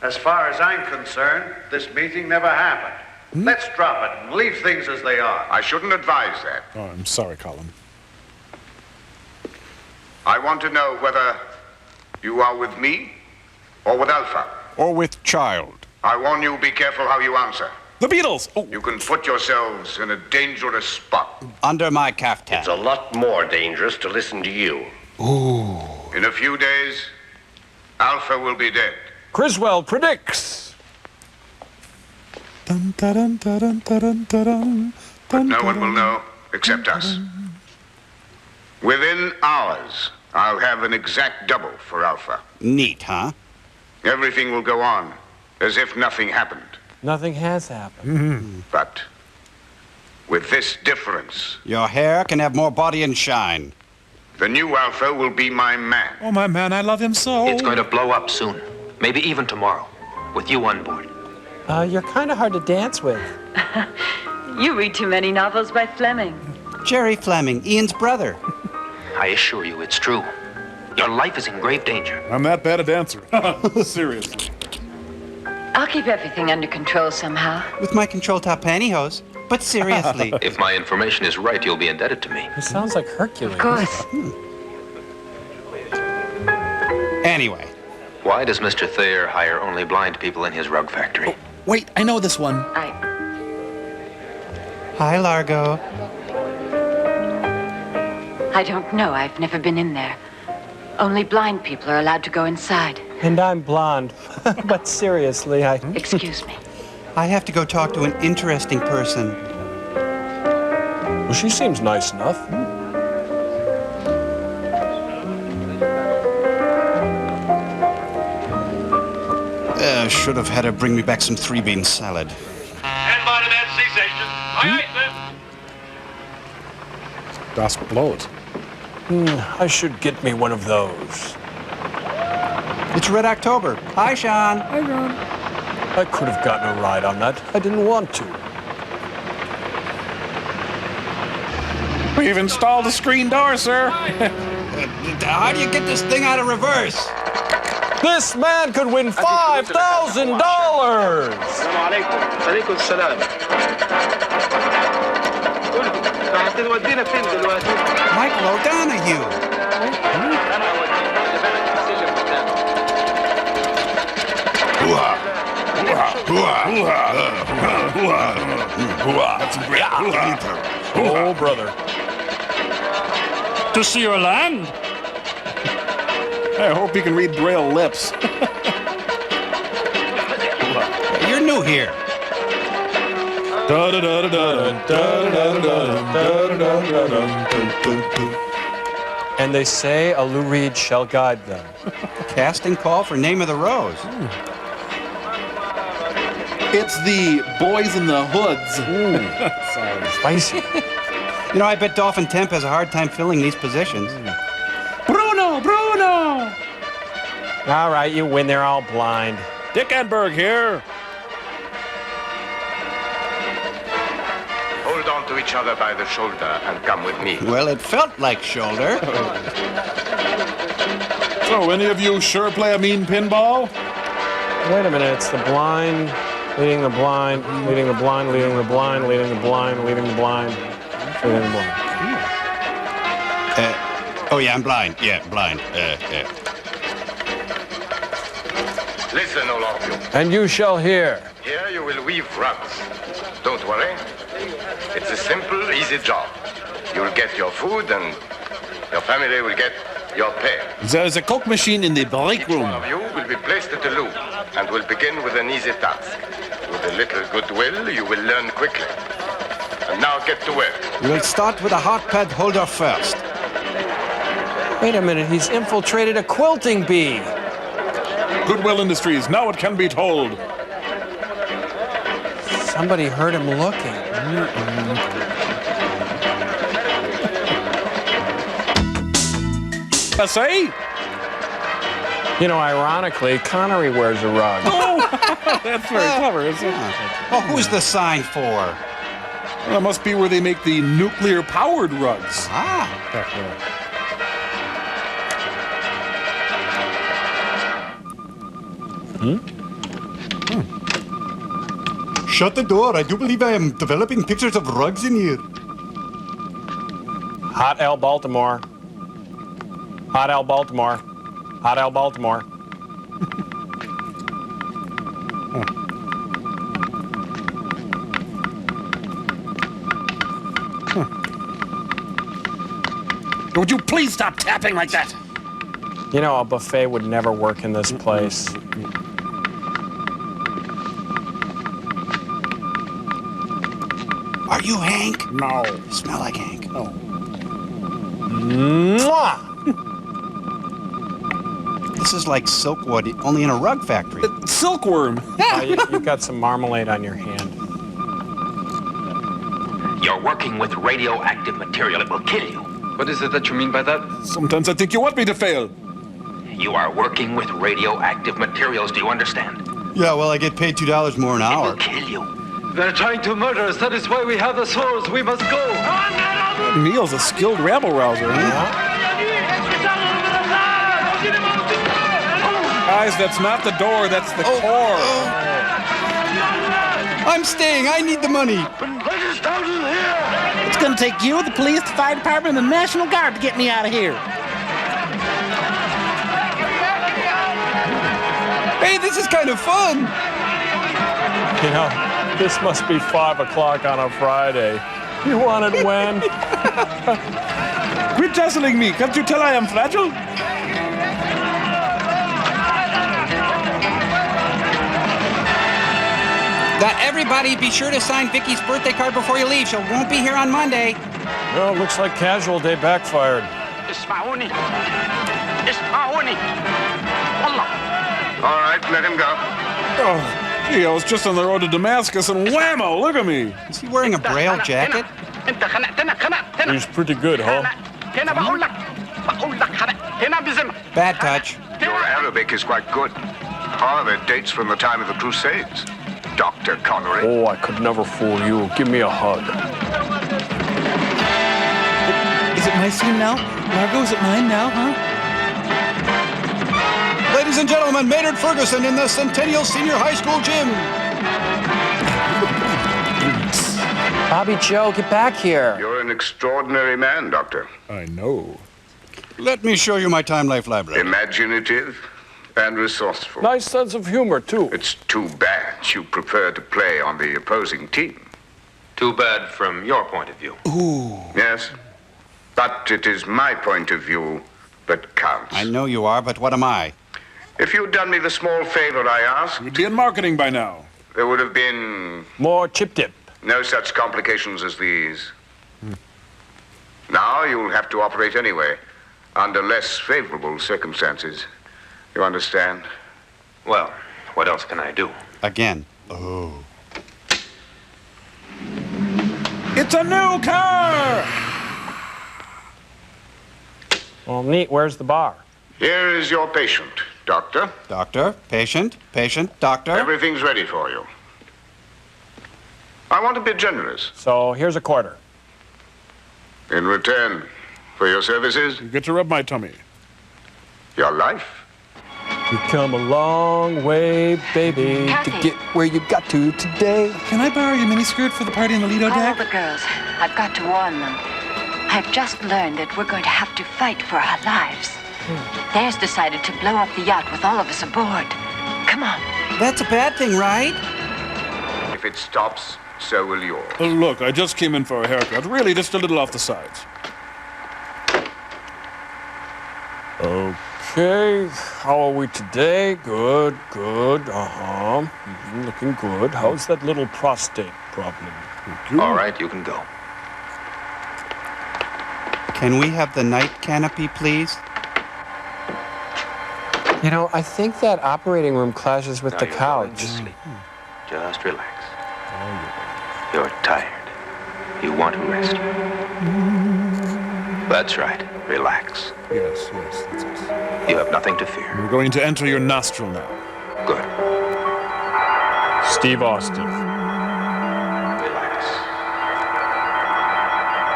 As far as I'm concerned, this meeting never happened. Let's drop it and leave things as they are.
I shouldn't advise that.
Oh, I'm sorry, Colin.
I want to know whether you are with me or with Alpha.
Or with child.
I warn you, be careful how you answer.
The Beatles! Oh.
You can put yourselves in a dangerous spot.
Under my caftan.
It's a lot more dangerous to listen to you.
Ooh.
In a few days, Alpha will be dead.
Criswell predicts.
Dun, dun, dun, dun, dun, dun, dun,
But no one will know except us. Within hours, I'll have an exact double for Alpha.
Neat, huh?
Everything will go on as if nothing happened.
Nothing has happened.
But with this difference,
Your hair can have more body and shine.
the new Alpha will be my man.
Oh, my man, I love him so.
It's going to blow up soon. Maybe even tomorrow. With you on board.
You're kind of hard to dance with.
You read too many novels by Fleming.
Jerry Fleming, Ian's brother.
I assure you it's true. Your life is in grave danger.
I'm that bad a dancer. Seriously.
I'll keep everything under control somehow.
With my control top pantyhose. But seriously.
If my information is right, you'll be indebted to me.
It sounds like Hercules.
Of course.
Anyway.
Why does Mr. Thayer hire only blind people in his rug factory?
Oh, wait, I know this one.
Hi, Largo.
I don't know. I've never been in there. Only blind people are allowed to go inside.
And I'm blonde. But seriously,
Excuse me.
I have to go talk to an interesting person.
Well, she seems nice enough.
Should have had her bring me back some three-bean salad.
Stand by to MST station. Aye, aye, sir.
Das blows.
I should get me one of those.
It's Red October. Hi, Sean.
Hi, Ron. I could have gotten a ride on that. I didn't want to.
We've installed a screen door, sir.
How do you get this thing out of reverse?
This man could win $5,000.
عليكم السلام. هتودينا فين دلوقتي؟
Michael O'Donoghue.
Oh, brother.
To see your land?
I hope you can read Braille lips.
You're new here.
And they say a Lou Reed shall guide them.
Casting call for Name of the Rose.
It's the Boys in the Hoods.
Sounds spicy.
You know, I bet Dolphin Temp has a hard time filling these positions.
Bruno!
All right, you win. They're all blind.
Dick Enberg here.
Hold on to each other by the shoulder and come with me.
Well, it felt like shoulder.
So, any of you sure play a mean pinball?
Wait a minute. It's the blind, leading the blind, leading the blind, leading the blind, leading the blind, leading the blind, leading the blind.
Oh, yeah, I'm blind. Yeah, blind.
Listen, all of you.
And you shall hear.
Here you will weave rugs. Don't worry. It's a simple, easy job. You'll get your food and your family will get your pay.
There's a Coke machine in the break
Each
room.
one of you will be placed at a loom and will begin with an easy task. With a little goodwill, you will learn quickly. And now get to work.
We'll start with a hot pad holder first.
Wait a minute. He's infiltrated a quilting bee.
Goodwill Industries, now it can be told.
Somebody heard him looking.
Say?
You know, ironically, Connery wears a rug.
Oh, that's very clever, isn't it?
Well, who's the sign for?
Well, that must be where they make the nuclear-powered rugs.
Shut the door. I do believe I am developing pictures of rugs in here.
Hot L Baltimore. Hot L Baltimore. Hot L Baltimore.
Would you please stop tapping like that?
You know, a buffet would never work in this place.
Are you Hank?
No.
You smell like Hank.
Oh.
Mwah!
This is like silkwood, only in a rug factory.
Silkworm.
You've got some marmalade on your hand.
You're working with radioactive material. It will kill you.
What is it that you mean by that?
Sometimes I think you want me to fail.
You are working with radioactive materials. Do you understand?
Yeah, well, I get paid $2 more an hour.
It will kill you.
They're trying to murder us. That is why we have the swords. We must go.
Neil's a skilled rabble rouser. Guys, that's not the door, that's the core.
I'm staying. I need the money.
It's gonna take you, the police, the fire department, and the National Guard to get me out of here.
Hey, this is kind of fun.
You know, this must be 5 o'clock on a Friday. You want it when?
Quit jostling me. Can't you tell I am fragile?
Everybody, be sure to sign Vicky's birthday card before you leave. She won't be here on Monday.
Well, looks like casual day backfired.
All right, let him go.
Oh, gee, I was just on the road to Damascus and whammo, look at me.
Is he wearing a Braille jacket?
He's pretty good, huh?
Bad touch.
Your Arabic is quite good. However, it dates from the time of the Crusades. Dr. Connery.
Oh, I could never fool you. Give me a hug.
Is it my scene now? Margot, is it mine now, huh?
Ladies and gentlemen, Maynard Ferguson in the Centennial Senior High School gym.
Bobby Joe, get back here.
You're an extraordinary man, Doctor.
I know.
Let me show you my Time Life library.
Imaginative and resourceful.
Nice sense of humor, too.
It's too bad you prefer to play on the opposing team.
Too bad from your point of view.
Ooh. Yes, but it is my point of view that counts.
I know you are, but what am I?
If you'd done me the small favor I asked...
You'd be in marketing by now.
There would have been...
More chip-dip.
No such complications as these. Now you'll have to operate anyway, under less favorable circumstances. You understand?
Well, what else can I do?
Again. Oh.
It's a new car!
Well, neat. Where's the bar?
Here is your patient, Doctor.
Doctor, patient, doctor.
Everything's ready for you. I want to be generous.
So here's a quarter.
In return for your services?
You get to rub my tummy.
Your life?
You've come a long way, baby,
Kathy.
to get where you got to today.
Can I borrow your miniskirt for the party on the Lido
Call
deck?
the girls. I've got to warn them. I've just learned that we're going to have to fight for our lives. Theirs decided to blow up the yacht with all of us aboard. Come on.
That's a bad thing, right?
If it stops, so will yours.
Oh, look, I just came in for a haircut. Really, just a little off the sides.
Okay, how are we today? Good. Looking good. How's that little prostate problem?
All right, you can go.
Can we have the night canopy, please?
You know, I think that operating room clashes with
Now
the
you're going
couch.
to sleep. Just relax. You're tired. You want to rest. That's right. Relax.
Yes, that's it.
You have nothing to fear.
We're going to enter your nostril now.
Good.
Steve Austin.
Relax.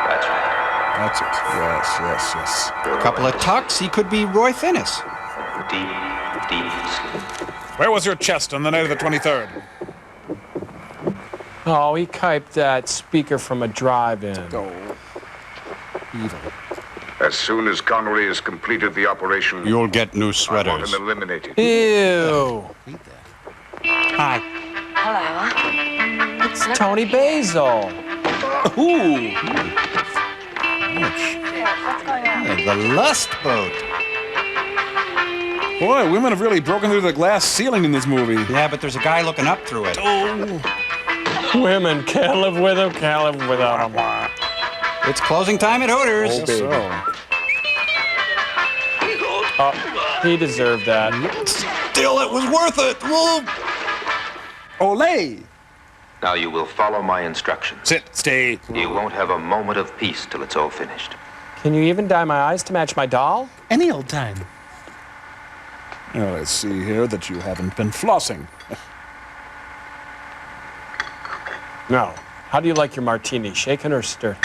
That's right.
That's it. Yes.
A couple of tucks, he could be Roy Finnis.
Deep sleep.
Where was your chest on the night of the 23rd?
Oh, he kiped that speaker from a drive-in.
Oh, evil.
As soon as Connery has completed the operation...
You'll get new
I want
sweaters.
him eliminated.
Ew.
Hi.
Hello.
It's Tony Basil.
Ooh. The Lust Boat.
Boy, women have really broken through the glass ceiling in this movie.
Yeah, but there's a guy looking up through it.
Oh.
Women can't live with him, can't live without him.
It's closing time at Hooters.
Oh, baby.
Oh, he deserved that.
Still, it was worth it.
Olay!
Now you will follow my instructions.
Sit, stay.
You won't have a moment of peace till it's all finished.
Can you even dye my eyes to match my doll?
Any old time.
Now, let's see here that you haven't been flossing.
No. How do you like your martini? Shaken or stirred?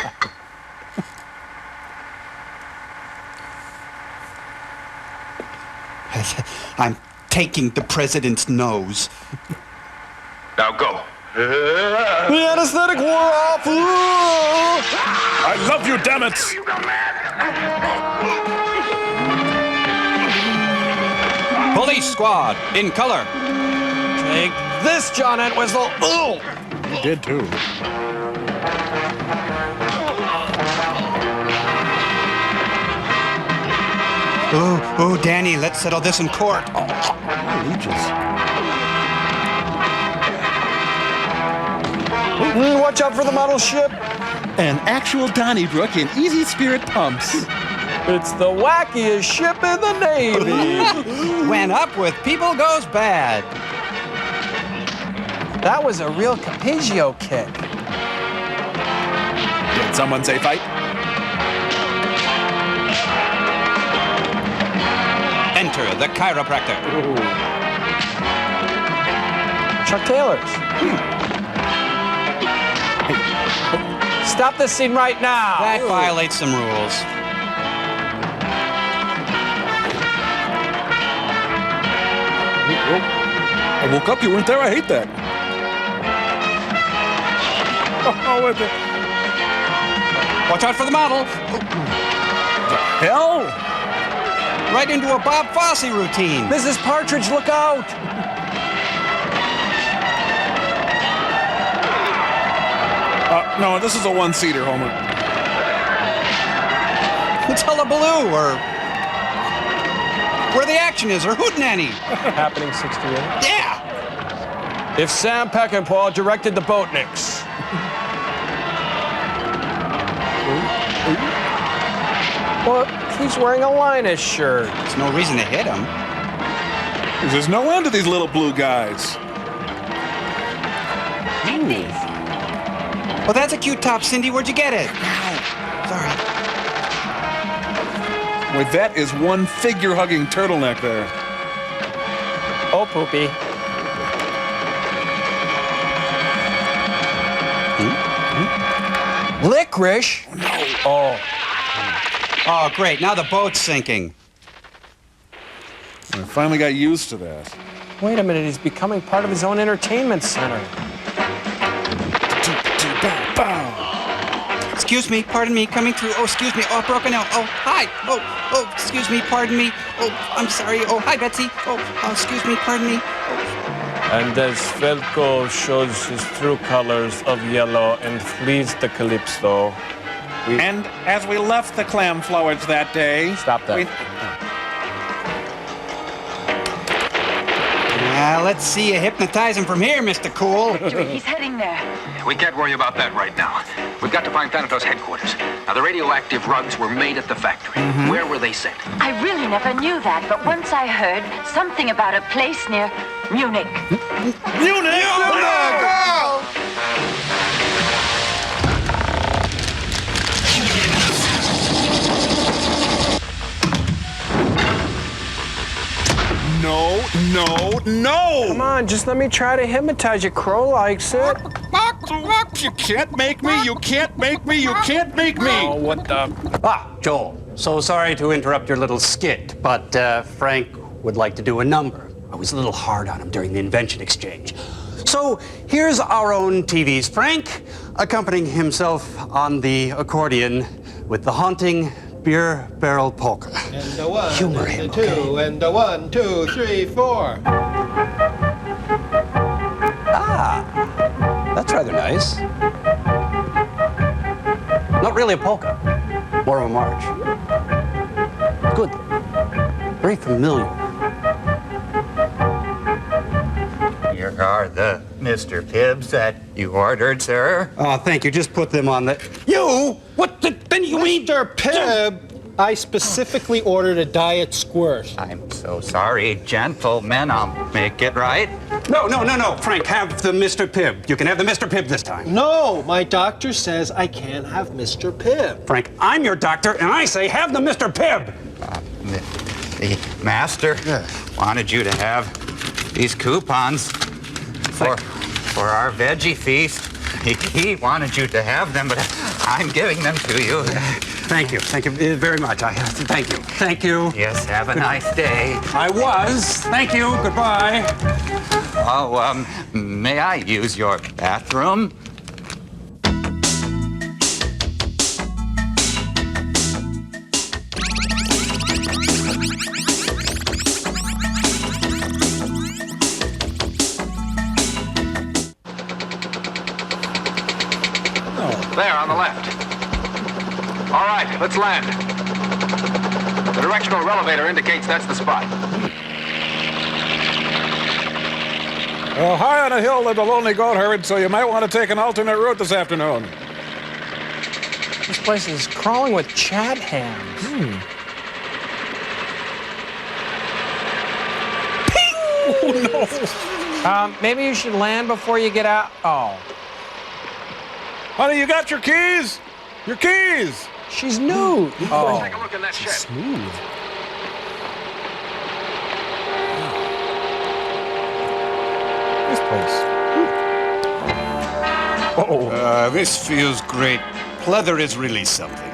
taking the president's nose.
Now go.
The anesthetic wore off.
I love you, damn it!
Police squad, in color.
Take this, John Entwistle. Ooh.
You did too.
Oh, Danny, let's settle this in court.
Watch out for the model ship.
An actual Donnybrook in easy spirit pumps.
It's the wackiest ship in the Navy.
When up with people goes bad.
That was a real Capigio kick.
Did someone say fight?
Enter the chiropractor.
Chuck Taylor's. Stop this scene right now.
That violates some rules.
I woke up, you weren't there, I hate that. Oh, what the
Watch out for the model.
hell?
Right into a Bob Fosse routine.
Mrs. Partridge, look out.
No, this is a one-seater, Homer.
It's hullabaloo, or where the action is, or hootenanny.
Happening 68.
Yeah.
If Sam Peckinpah directed the Boatniks.
Well, he's wearing a Linus shirt.
There's no reason to hit him.
There's no end to these little blue guys.
Well, that's a cute top, Cindy. Where'd you get it? Sorry.
Wait, that is one figure-hugging turtleneck there.
Oh, poopy. Licorice?
Oh.
Oh, great. Now the boat's sinking.
I finally got used to that.
Wait a minute, he's becoming part of his own entertainment center.
Excuse me, pardon me, coming through. Oh, excuse me. Oh, broken out. Oh, hi. Oh, excuse me, pardon me. Oh, I'm sorry. Oh, hi, Betsy. Oh, excuse me, pardon me.
And as Velko shows his true colors of yellow and flees the Calypso,
And as we left the clam flowage that day...
Stop that.
Let's see you hypnotize him from here, Mr. Cool.
He's heading there.
We can't worry about that right now. We've got to find Thanatos headquarters. Now, the radioactive rugs were made at the factory. Where were they sent?
I really never knew that, but once I heard something about a place near Munich.
Munich!
Girl!
No, no, no!
Come on, just let me try to hypnotize you. Crow likes it.
You can't make me, you can't make me, you can't make me!
Oh, what the...
Joel, so sorry to interrupt your little skit, but Frank would like to do a number. I was a little hard on him during the invention exchange. So here's our own TV's Frank, accompanying himself on the accordion with the haunting beer barrel polka.
And a one,
Humor
and
him,
a two,
okay?
and a 1, 2, 3, 4.
That's rather nice. Not really a polka, more of a march. Good. Very familiar.
Here are the Mr. Pibbs that you ordered, sir.
Oh, thank you. Just put them on the... You? What the... Then you mean...
Mr. Pibb, I specifically ordered a diet squirt.
I'm so sorry, gentlemen. I'll make it right.
No. Frank, have the Mr. Pibb. You can have the Mr. Pibb this time.
No, my doctor says I can't have Mr. Pibb.
Frank, I'm your doctor, and I say have the Mr. Pibb.
The master wanted you to have these coupons for our veggie feast. He wanted you to have them, but I'm giving them to you.
Thank you. Thank you very much. Thank you. Thank you.
Yes, have a nice day.
I was. Thank you. Goodbye.
Oh, may I use your bathroom?
There, on the left. All right, let's land. The directional relevator indicates that's the spot.
Well, high on a hill lives a lonely goat herd, so you might want to take an alternate route this afternoon.
This place is crawling with chat hams.
Oh, no.
Maybe you should land before you get out. Oh.
Honey, you got your keys? Your keys!
She's new. Oh.
Take a look in that shed.
Smooth. This place.
Oh. This feels great. Pleather is really something.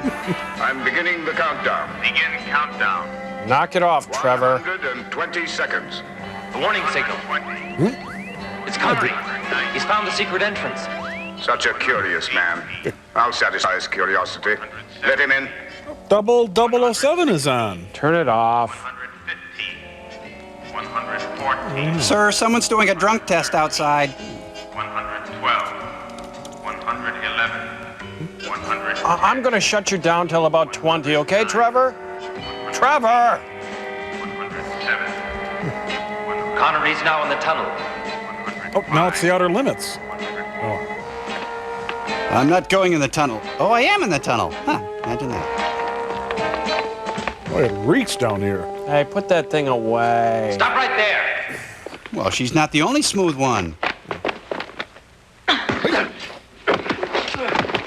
I'm beginning the countdown.
Begin countdown.
Knock it off, Trevor.
120 seconds.
The warning signal. It's Connery. He's found the secret entrance.
Such a curious man. I'll satisfy his curiosity. Let him in.
007 is on.
Turn it off.
114.
Sir, someone's doing a drunk test outside.
112. 111. 100.
I'm going to shut you down till about 20, okay, Trevor? Trevor!
107. Connery's now in the tunnel.
Oh, now it's the outer limits. Oh.
I'm not going in the tunnel. Oh, I am in the tunnel. Huh, imagine that.
Boy, it reeks down here.
Hey, put that thing away.
Stop right there.
Well, she's not the only smooth one.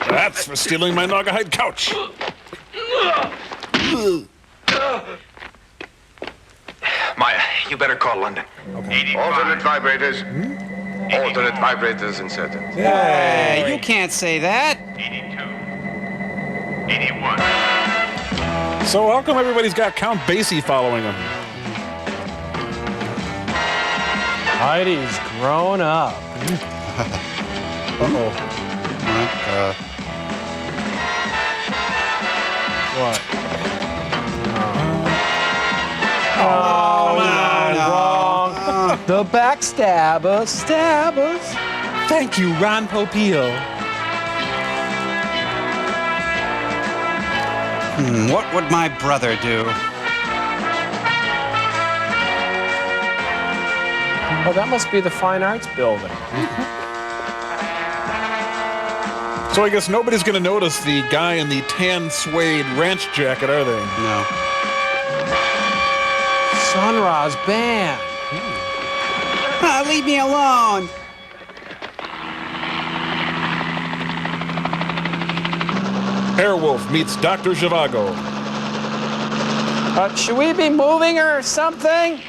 That's for stealing my Naugahyde couch.
Maya, you better call London.
Okay.
Alternate vibrators.
Alternate vibrators inserted.
Hey, you can't say that.
82. 81.
So how come everybody's got Count Basie following them?
Heidi's grown up.
Uh-oh.
What? Oh, wrong. The backstabbers, stabbers.
Thank you, Ron Popeil.
What would my brother do?
Oh, that must be the Fine Arts Building.
So I guess nobody's going to notice the guy in the tan suede ranch jacket, are they?
No.
Sun Ra's band.
Leave me alone.
Airwolf meets Dr. Zhivago.
Should we be moving or something?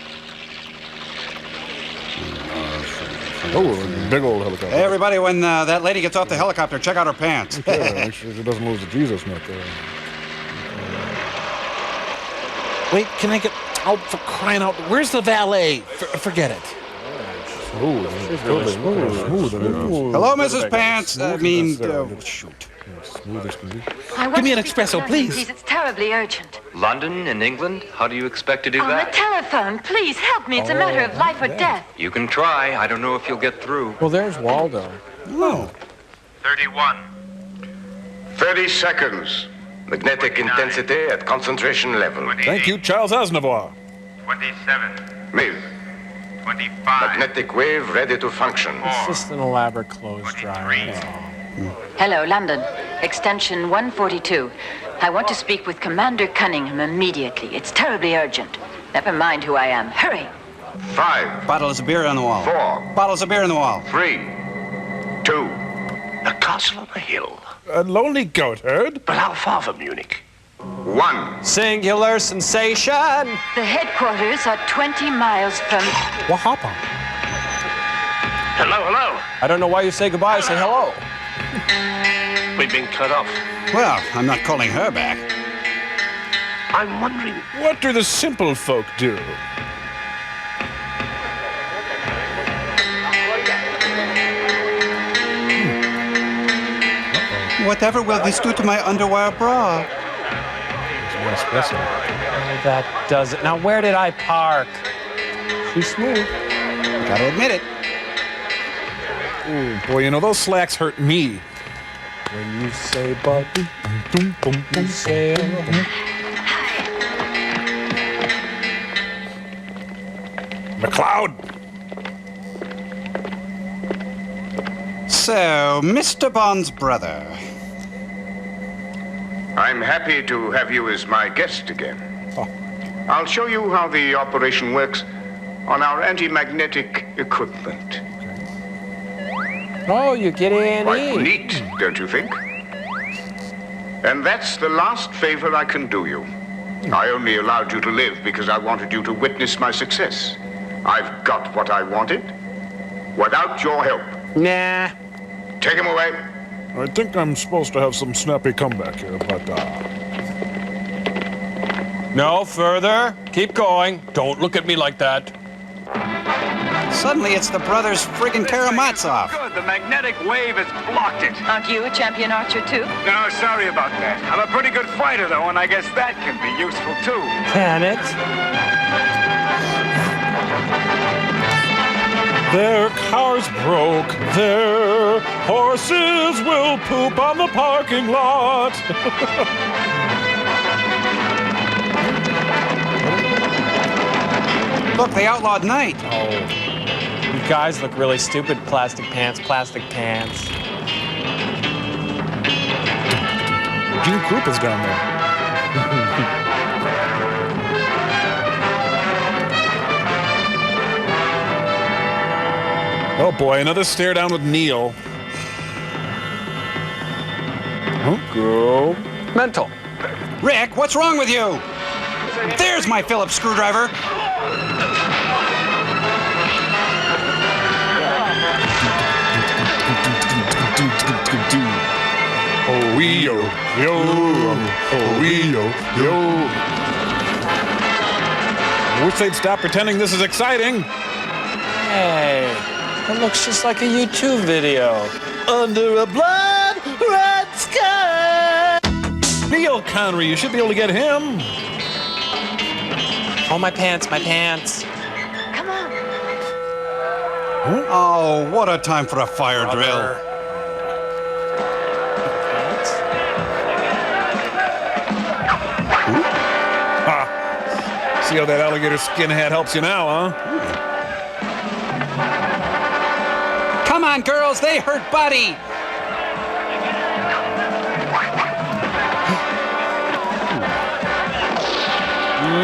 Oh, a big old helicopter.
Hey, everybody, when that lady gets off the helicopter, check out her pants.
Yeah, make sure she doesn't lose the Jesus nut there.
Wait, can I get... Oh, for crying out... Where's the valet? Forget it.
Smooth.
Hello, Mrs. Pants. Shoot.
Smooth as can be.
Give me an espresso, please.
It's terribly urgent.
London in England? How do you expect to do
On the
that?
telephone, please help me. It's a matter of life or death.
You can try. I don't know if you'll get through.
Well, there's Waldo.
Oh.
31.
30 seconds.
Magnetic intensity at concentration level.
Thank you, Charles Aznavour.
27.
Move.
25.
Magnetic wave ready to function.
It's just an elaborate clothes drive. That's all.
Hello, London. Extension 142. I want to speak with Commander Cunningham immediately. It's terribly urgent. Never mind who I am. Hurry.
5.
Bottles of beer on the wall.
4.
Bottles of beer on the wall.
3. 2.
A castle on a hill.
A lonely goat herd?
But how far from Munich?
1.
Singular sensation.
The headquarters are 20 miles from...
What happened?
Hello, hello.
I don't know why you say goodbye. Say hello.
We've been cut off.
Well, I'm not calling her back.
I'm wondering...
What do the simple folk do?
Whatever will this do to my underwire bra?
That does it. Now, where did I park? Too smooth.
Gotta admit it.
Ooh, boy, you know, those slacks hurt me.
When you say buddy, you say
McLeod!
So, Mr. Bond's brother.
I'm happy to have you as my guest again. I'll show you how the operation works on our anti-magnetic equipment.
Oh, you get in.
Quite neat, don't you think? And that's the last favor I can do you. I only allowed you to live because I wanted you to witness my success. I've got what I wanted without your help.
Nah.
Take him away.
I think I'm supposed to have some snappy comeback here, but
No, further. Keep going. Don't look at me like that.
Suddenly, it's the brothers friggin' Karamazov.
Good, the magnetic wave has blocked it.
Aren't you a champion archer, too?
No, sorry about that. I'm a pretty good fighter, though, and I guess that can be useful, too.
Can it?
their cars broke, their horses will poop on the parking lot.
Look, they outlawed night.
Oh. You guys look really stupid. Plastic pants, plastic pants.
Gene Krupp is down there. Oh boy, another stare down with Neil.
Go. Mental.
Rick, what's wrong with you? There's my Phillips screwdriver.
Oh, yo, yo, oh, yo, yo. I wish they'd stop pretending this is exciting.
Hey, that looks just like a YouTube video.
Under a blood red sky.
Neil Connery, you should be able to get him.
Oh, my pants, my pants.
Come on.
Huh? Oh, what a time for a fire drill.
See how that alligator skin hat helps you now, huh?
Come on, girls, they hurt Buddy.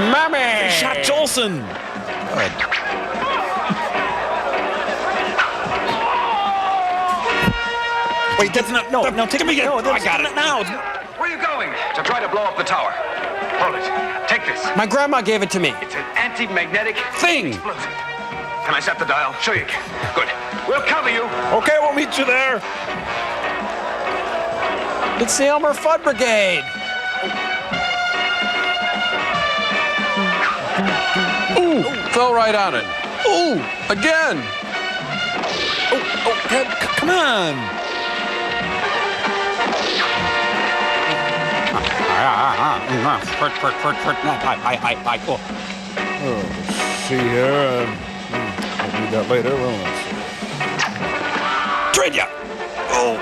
Mommy!
They shot Jolson.
Good.
Wait, that's not. No, take me. No, I got it now.
Where are you going? To try to blow up the tower. Hold it. Take this.
My grandma gave it to me.
It's an anti-magnetic
thing.
Explosive. Can I set the dial? Sure you can. Good. We'll cover you.
Okay, we'll meet you there.
It's the Elmer Fudd Brigade.
Ooh, fell right on it. Ooh, again.
Oh, come on. Oh, see here. We'll need that later, won't we?
Trade ya. Oh.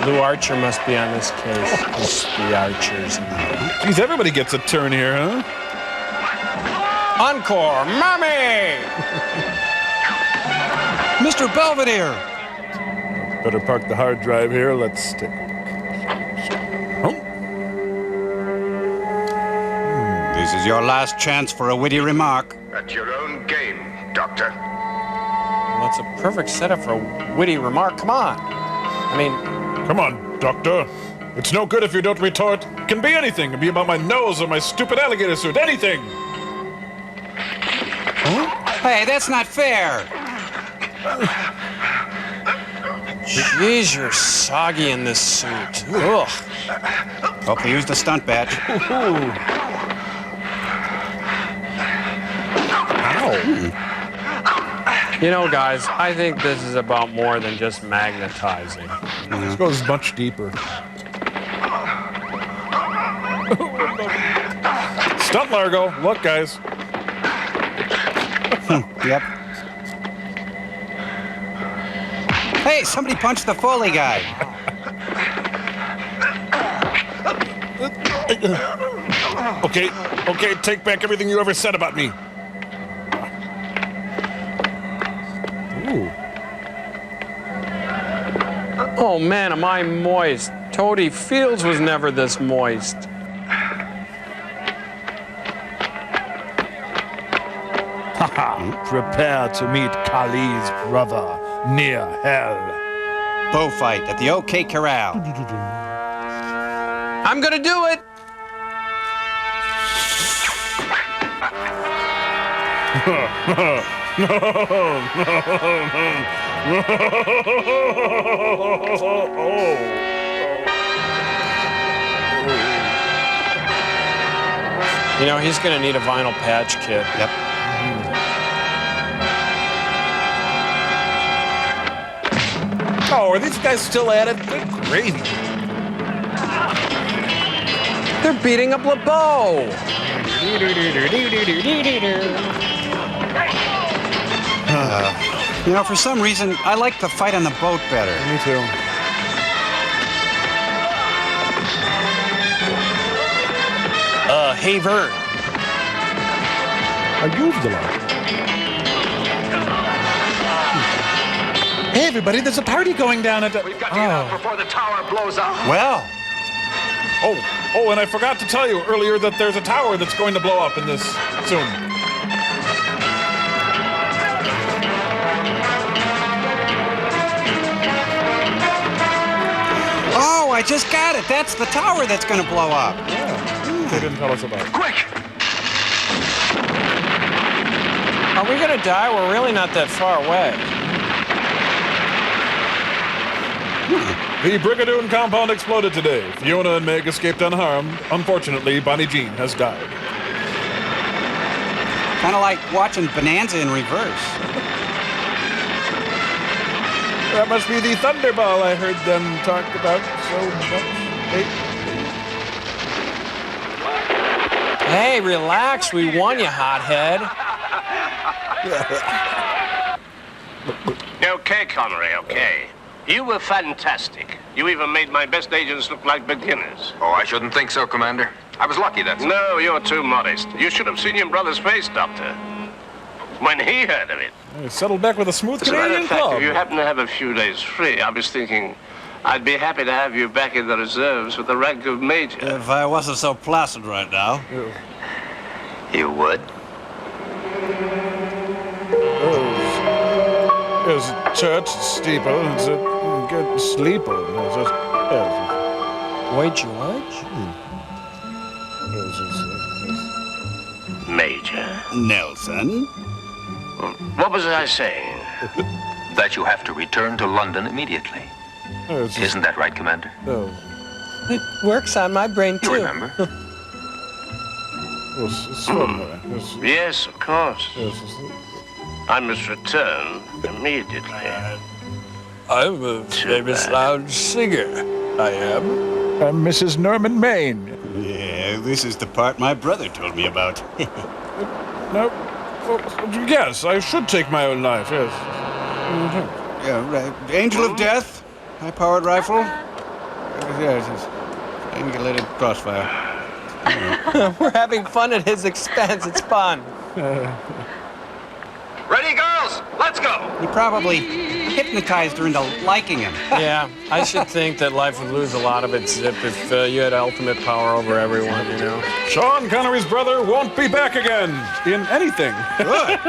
Lou Archer must be on this case. It's the Archers.
Geez, everybody gets a turn here, huh?
Encore, mommy!
Mr. Belvedere.
Better park the hard drive here. Let's take a look.
This is your last chance for a witty remark.
At your own game, Doctor.
Well, it's a perfect setup for a witty remark. Come on. I mean...
Come on, Doctor. It's no good if you don't retort. It can be anything. It can be about my nose or my stupid alligator suit. Anything.
Hey, that's not fair.
Jeez, you're soggy in this suit. Ugh.
Hope they used a stunt badge.
You know, guys, I think this is about more than just magnetizing.
This goes much deeper. Stunt Largo. Look, guys.
Yep. Hey, somebody punched the Foley guy.
Okay, take back everything you ever said about me. Ooh.
Oh, man, am I moist. Toady Fields was never this moist.
Prepare to meet Kali's brother near hell.
Bow fight at the OK Corral.
I'm gonna do it! You know, he's gonna need a vinyl patch kit.
Yep.
Oh, are these guys still at it? Good gravy.
They're beating up LeBeau.
You know, for some reason, I like the fight on the boat better.
Me too.
Hey, Vern.
I used a lot.
Hey, everybody, there's a party going down at the...
We've got to get out before the tower blows up.
Well.
Oh, and I forgot to tell you earlier that there's a tower that's going to blow up in this soon.
Oh, I just got it. That's the tower that's going to blow up.
Yeah. They didn't tell us about it.
Quick!
Are we gonna die? We're really not that far away.
The Brigadoon compound exploded today. Fiona and Meg escaped unharmed. Unfortunately, Bonnie Jean has died.
Kind of like watching Bonanza in reverse.
That must be the Thunderball I heard them talk about so much.
Hey, relax. We won, you hothead.
Okay, Connery, okay. You were fantastic. You even made my best agents look like beginners.
Oh, I shouldn't think so, Commander. I was lucky, that's all.
No, you're too modest. You should have seen your brother's face, Doctor. When he heard of it.
Settled back with a smooth
As a matter
Canadian
of fact,
club.
if you happen to have a few days free, I was thinking I'd be happy to have you back in the reserves with the rank of major.
If I wasn't so placid right now.
You would?
There's a church steeple. It's a good sleeper.
Boy George?
Major.
Nelson?
What was I saying?
That you have to return to London immediately. Isn't that right, Commander?
It works on my brain, too.
You remember?
Yes, of course. I must return immediately.
I'm a famous lounge singer. I am.
I'm Mrs. Norman Maine.
Yeah, this is the part my brother told me about.
No. Yes, I should take my own life, yes.
Yeah, right. Angel of Death, high-powered rifle. Yes, angulated crossfire.
We're having fun at his expense. It's fun.
Ready, girls? Let's go!
He probably hypnotized her into liking him.
Yeah, I should think that life would lose a lot of its zip if you had ultimate power over everyone, you know?
Sean Connery's brother won't be back again in anything.
Good.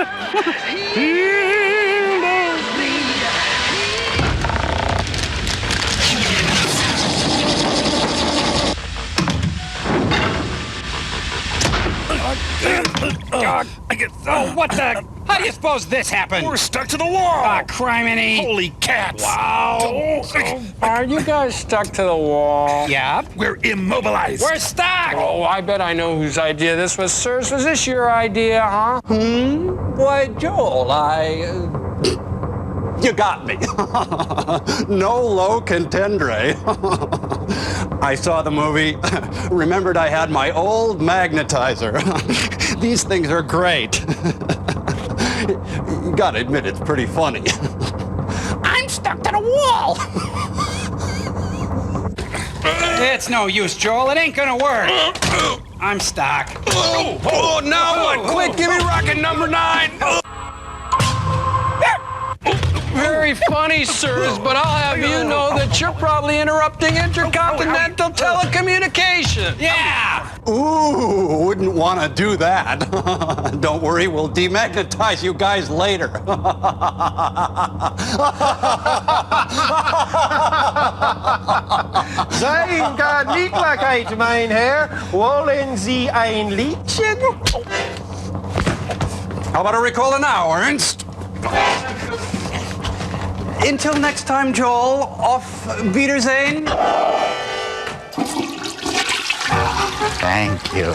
Oh, what the? How do you suppose this happened?
We're stuck to the wall.
Ah, criminy.
Holy cats.
Wow.
Are you guys stuck to the wall?
Yep.
We're immobilized.
We're stuck.
Oh, I bet I know whose idea this was, sirs. Was this your idea, huh?
Why, Joel, you got me. Nolo contendere. I saw the movie, remembered I had my old magnetizer. These things are great. You gotta admit, it's pretty funny. I'm stuck to the wall.
It's no use, Joel. It ain't gonna work. I'm stuck.
Oh, now what? Quick, give me rocket number 9. Very funny, sirs, but I'll have you know that you're probably interrupting intercontinental telecommunication.
Yeah!
Ooh, wouldn't want to do that. Don't worry, we'll demagnetize you guys later.
Zijn gaat niet uit mijn heer. Wollen Sie ein Liedchen?
How about a Ricola now, Ernst? Until next time, Joel. Auf Wiedersehen.
Thank you.